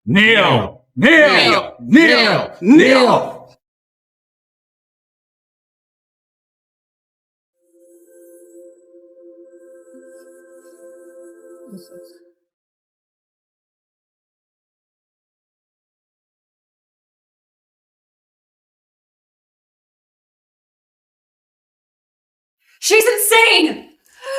Kneel! Kneel! Kneel! Kneel! She's insane!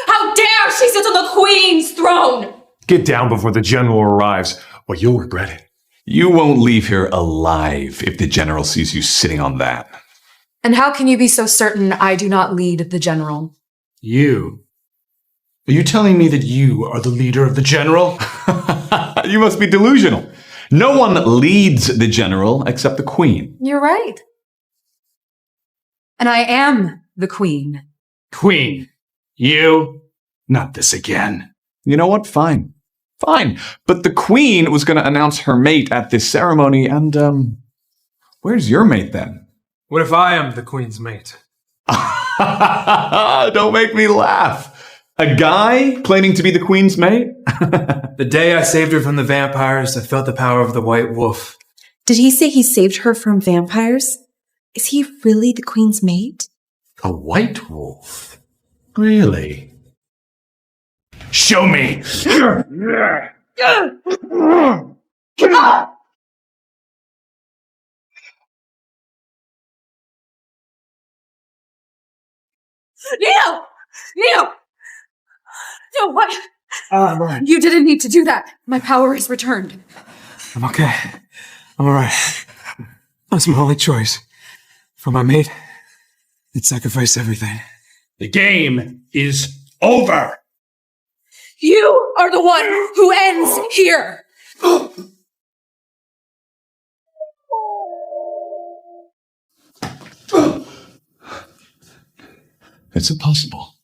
How dare she sit on the Queen's throne! Get down before the general arrives, or you'll regret it. You won't leave here alive if the general sees you sitting on that. And how can you be so certain I do not lead the general? You? Are you telling me that you are the leader of the general? You must be delusional. No one leads the general except the queen. You're right. And I am the queen. Queen, you? Not this again. You know what? Fine. Fine. But the queen was going to announce her mate at this ceremony, and, where's your mate then? What if I am the queen's mate? Don't make me laugh. A guy claiming to be the queen's mate? The day I saved her from the vampires, I felt the power of the white wolf. Did he say he saved her from vampires? Is he really the queen's mate? A white wolf? Really? Show me! Neo! Neo! No, what? I'm alright. You didn't need to do that. My power is returned. I'm okay. I'm alright. That's my only choice. For my mate, I'd sacrifice everything. The game is over! You are the one who ends here! It's impossible.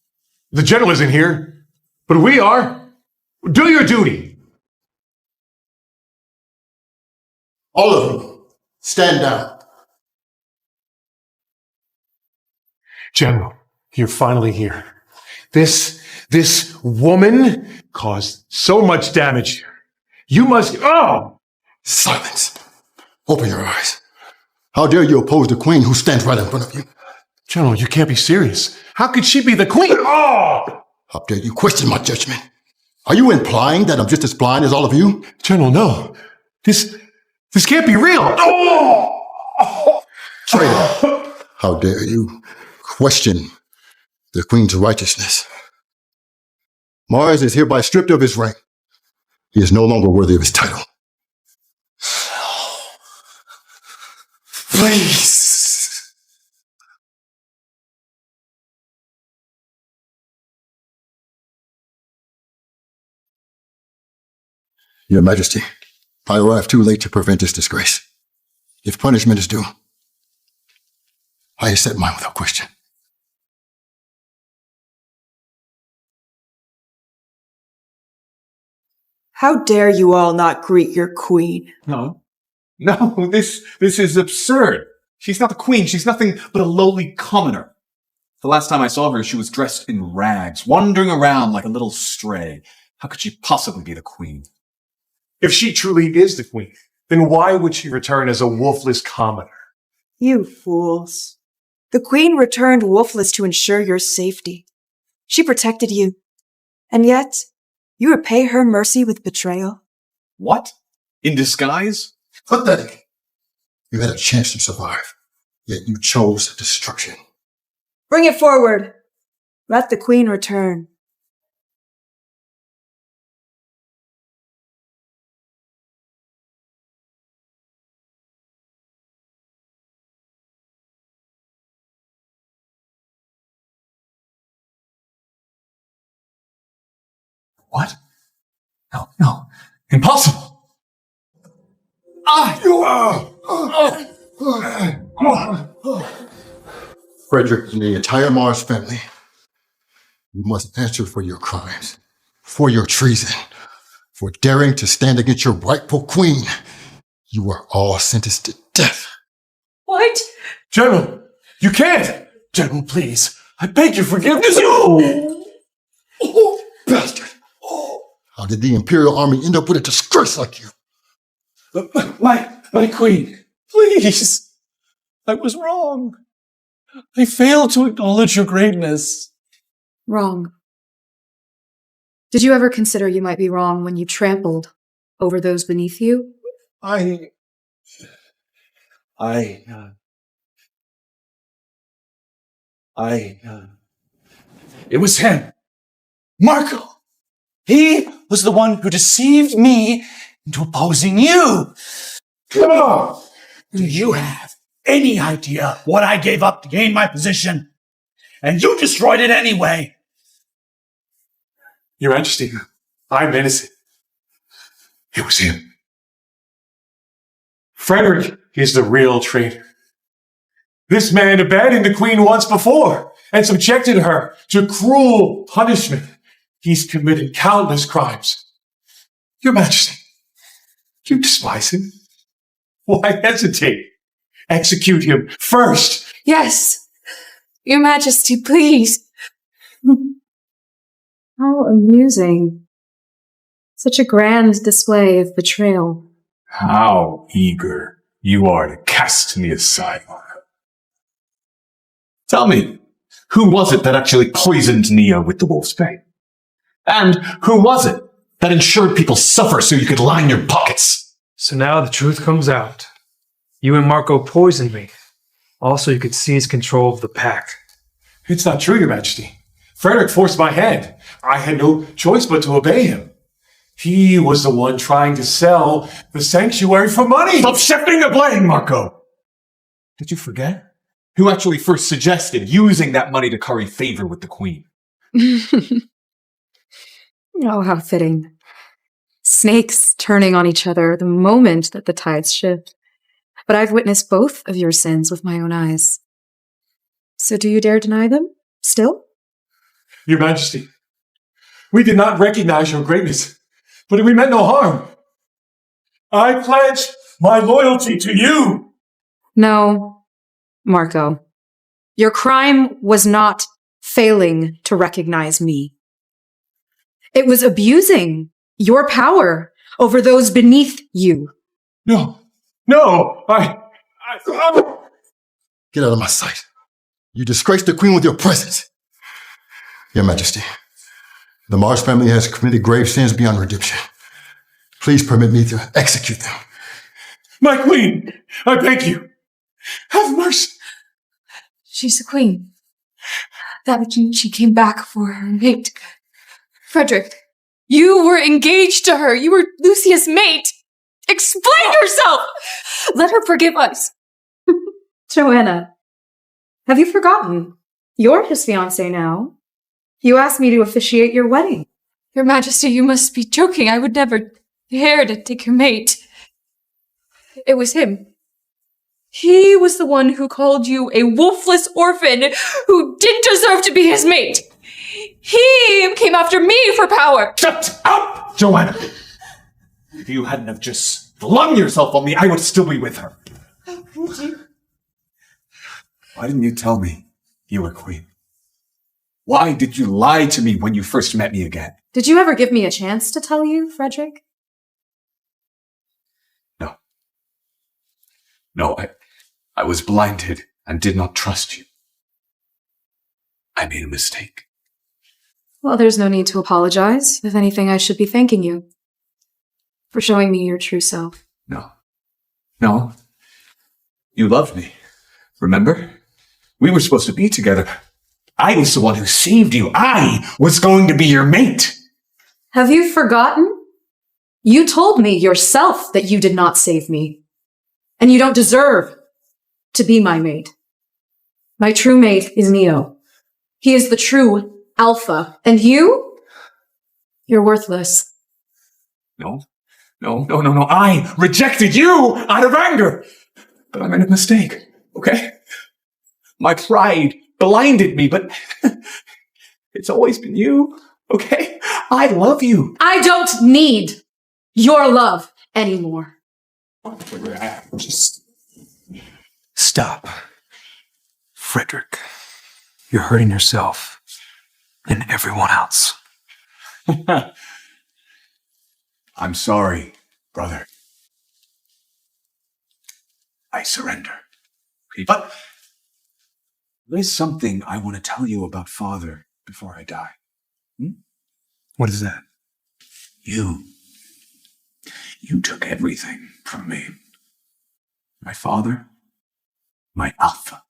The general isn't here, but we are. Do your duty. All of you, stand down. General, you're finally here. This woman caused so much damage. You must, Silence. Open your eyes. How dare you oppose the queen who stands right in front of you? General, you can't be serious. How could she be the queen? How dare you question my judgment? Are you implying that I'm just as blind as all of you? General, no. This can't be real. Traitor, how dare you question the queen's righteousness? Mars is hereby stripped of his rank. He is no longer worthy of his title. Please. Your Majesty, I arrived too late to prevent this disgrace. If punishment is due, I accept mine without question. How dare you all not greet your queen? No, this is absurd. She's not the queen. She's nothing but a lowly commoner. The last time I saw her, she was dressed in rags, wandering around like a little stray. How could she possibly be the queen? If she truly is the queen, then why would she return as a wolfless commoner? You fools. The queen returned wolfless to ensure your safety. She protected you. And yet, you repay her mercy with betrayal. What? In disguise? Pathetic. You had a chance to survive, yet you chose destruction. Bring it forward. Let the queen return. What? No. Impossible! Frederick and the entire Mars family You must answer for your crimes, for your treason, for daring to stand against your rightful queen. You are all sentenced to death. What? General, you can't! General, please. I beg your forgiveness. Oh, bastard! How did the Imperial Army end up with a disgrace like you? My queen, please. I was wrong. I failed to acknowledge your greatness. Wrong. Did you ever consider you might be wrong when you trampled over those beneath you? It was him. Marco. He was the one who deceived me into opposing you. Come on. Do you have any idea what I gave up to gain my position? And you destroyed it anyway. Your Majesty, I'm innocent. It was him. Frederick is the real traitor. This man abandoned the queen once before and subjected her to cruel punishment. He's committed countless crimes. Your Majesty, you despise him? Why hesitate? Execute him first. Yes, Your Majesty, please. How amusing. Such a grand display of betrayal. How eager you are to cast me aside, Marco. Tell me, who was it that actually poisoned Neo with the wolf's bane? And who was it that ensured people suffer so you could line your pockets? So now the truth comes out. You and Marco poisoned me. Also, you could seize control of the pack. It's not true, Your Majesty. Frederick forced my hand. I had no choice but to obey him. He was the one trying to sell the sanctuary for money. Stop shifting the blame, Marco! Did you forget? Who actually first suggested using that money to curry favor with the queen? Oh, how fitting. Snakes turning on each other the moment that the tides shift. But I've witnessed both of your sins with my own eyes. So do you dare deny them? Still? Your Majesty, we did not recognize your greatness, but we meant no harm. I pledge my loyalty to you. No, Marco. Your crime was not failing to recognize me. It was abusing your power over those beneath you. No, Get out of my sight. You disgraced the queen with your presence. Your Majesty, the Mars family has committed grave sins beyond redemption. Please permit me to execute them. My queen, I beg you, have mercy. She's the queen. That means she came back for her mate. Frederick, you were engaged to her. You were Lucia's mate. Explain yourself! Let her forgive us. Joanna, have you forgotten? You're his fiancée now. You asked me to officiate your wedding. Your Majesty, you must be joking. I would never dare to take your mate. It was him. He was the one who called you a wolfless orphan who didn't deserve to be his mate. He came after me for power. Shut up, Joanna! If you hadn't have just flung yourself on me, I would still be with her. Why didn't you tell me you were queen? Why did you lie to me when you first met me again? Did you ever give me a chance to tell you, Frederick? No, I was blinded and did not trust you. I made a mistake. Well, there's no need to apologize. If anything, I should be thanking you for showing me your true self. No. You loved me. Remember? We were supposed to be together. I was the one who saved you. I was going to be your mate. Have you forgotten? You told me yourself that you did not save me. And you don't deserve to be my mate. My true mate is Neo. He is the true Alpha. And you're worthless. No. I rejected you out of anger. But I made a mistake, okay? My pride blinded me, but It's always been you, okay? I love you. I don't need your love anymore. Just stop. Frederick, you're hurting yourself and everyone else. I'm sorry, brother. I surrender. But there's something I want to tell you about Father before I die. What is that? You took everything from me. My father, my Alpha.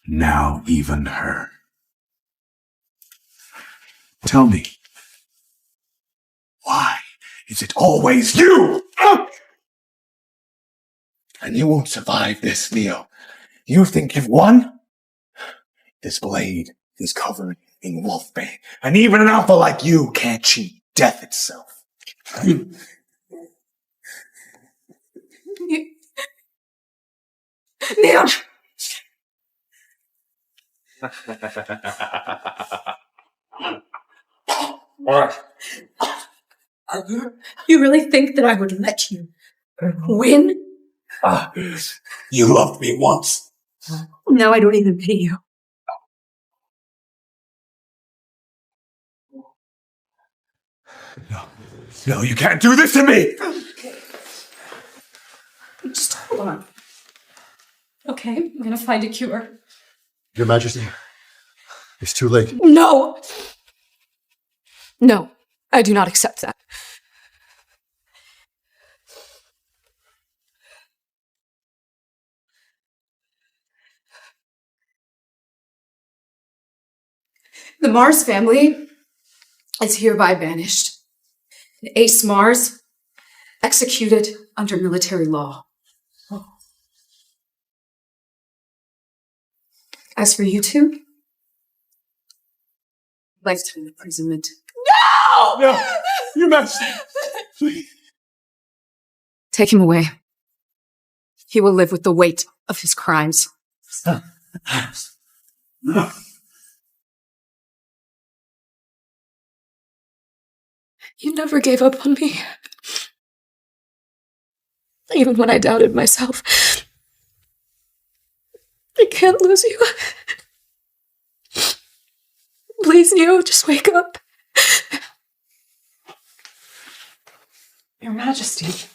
Now even her. Tell me, why is it always you? And you won't survive this, Neo. You think you've won? This blade is covered in wolfbane, and even an alpha like you can't cheat death itself. Neo! You really think that I would let you win? You loved me once. Now I don't even pity you. No, you can't do this to me! Just hold on. Okay, I'm gonna find a cure. Your Majesty, it's too late. No! No, I do not accept that. The Mars family is hereby banished. And Ace Mars executed under military law. As for you two, lifetime imprisonment. No! No! Your Majesty! Please. Take him away. He will live with the weight of his crimes. No. You never gave up on me. Even when I doubted myself. I can't lose you. Please, Neo, just wake up. Your Majesty,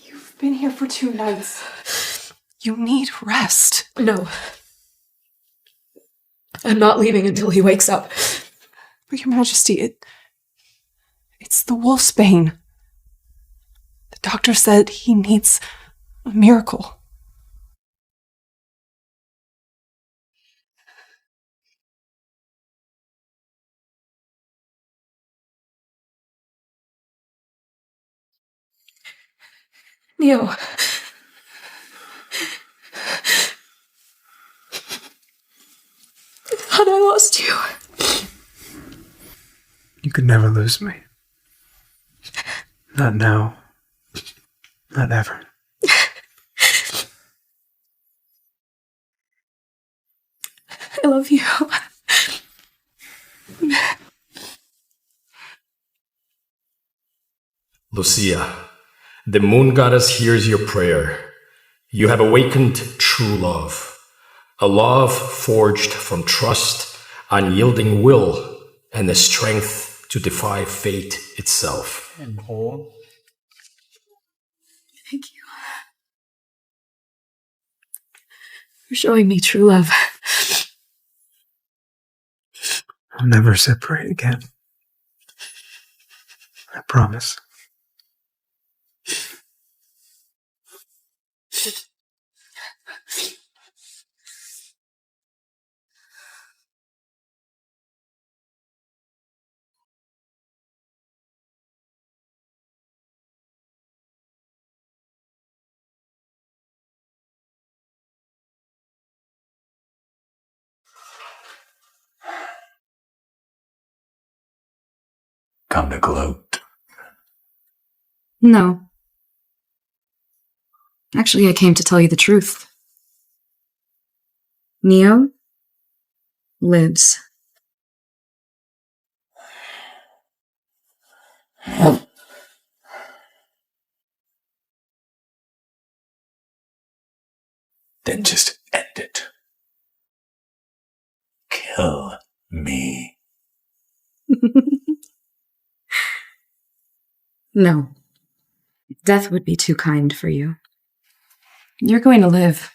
you've been here for 2 nights. You need rest. No. I'm not leaving until he wakes up. But Your Majesty, it's the wolf's bane. The doctor said he needs a miracle. Neo. I thought I lost you. You could never lose me. Not now. Not ever. I love you. Lucia, the moon goddess hears your prayer. You have awakened true love. A love forged from trust, unyielding will, and the strength to defy fate itself. And whole. Thank you. For showing me true love. I'll never separate again. I promise. Come to gloat. No. Actually, I came to tell you the truth. Neo lives Then just end it. Kill me. No. Death would be too kind for you. You're going to live.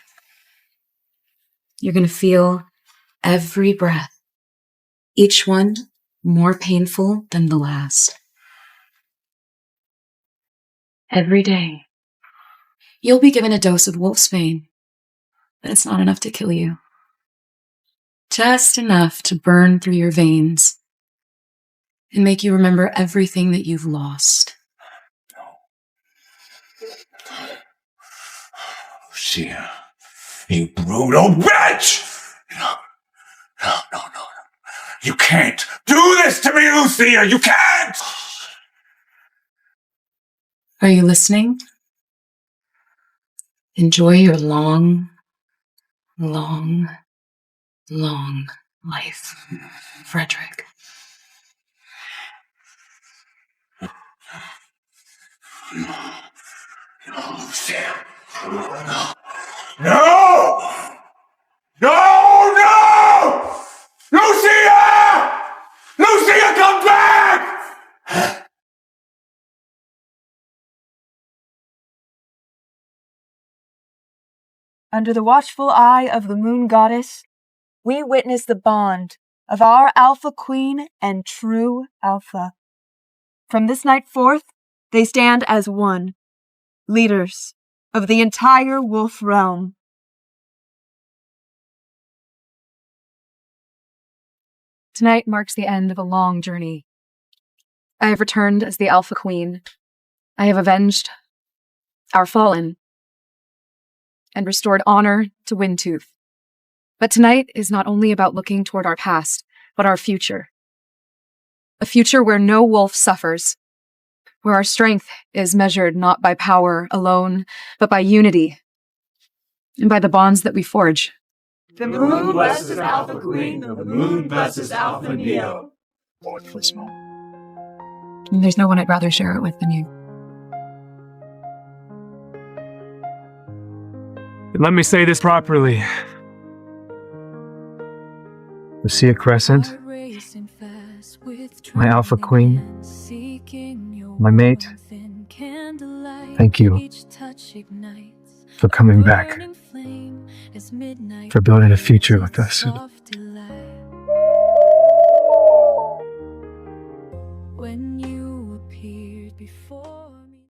You're going to feel every breath, each one more painful than the last. Every day, you'll be given a dose of wolfsbane, but it's not enough to kill you. Just enough to burn through your veins and make you remember everything that you've lost. Lucia, you brutal bitch! No. You can't do this to me, Lucia! You can't! Are you listening? Enjoy your long, long, long life, Frederick. No, Lucia. No! Lucia! Lucia, come back! Under the watchful eye of the moon goddess, we witness the bond of our Alpha Queen and true Alpha. From this night forth, they stand as one, leaders of the entire wolf realm. Tonight marks the end of a long journey. I have returned as the Alpha Queen. I have avenged our fallen and restored honor to Windtooth. But tonight is not only about looking toward our past, but our future. A future where no wolf suffers, where our strength is measured not by power alone, but by unity and by the bonds that we forge. The moon blesses Alpha Queen, the moon blesses Alpha Neo. Worthless moment. And there's no one I'd rather share it with than you. Let me say this properly. Lucia Crescent, my Alpha Queen, my mate, thank you for coming back, for building a future with us.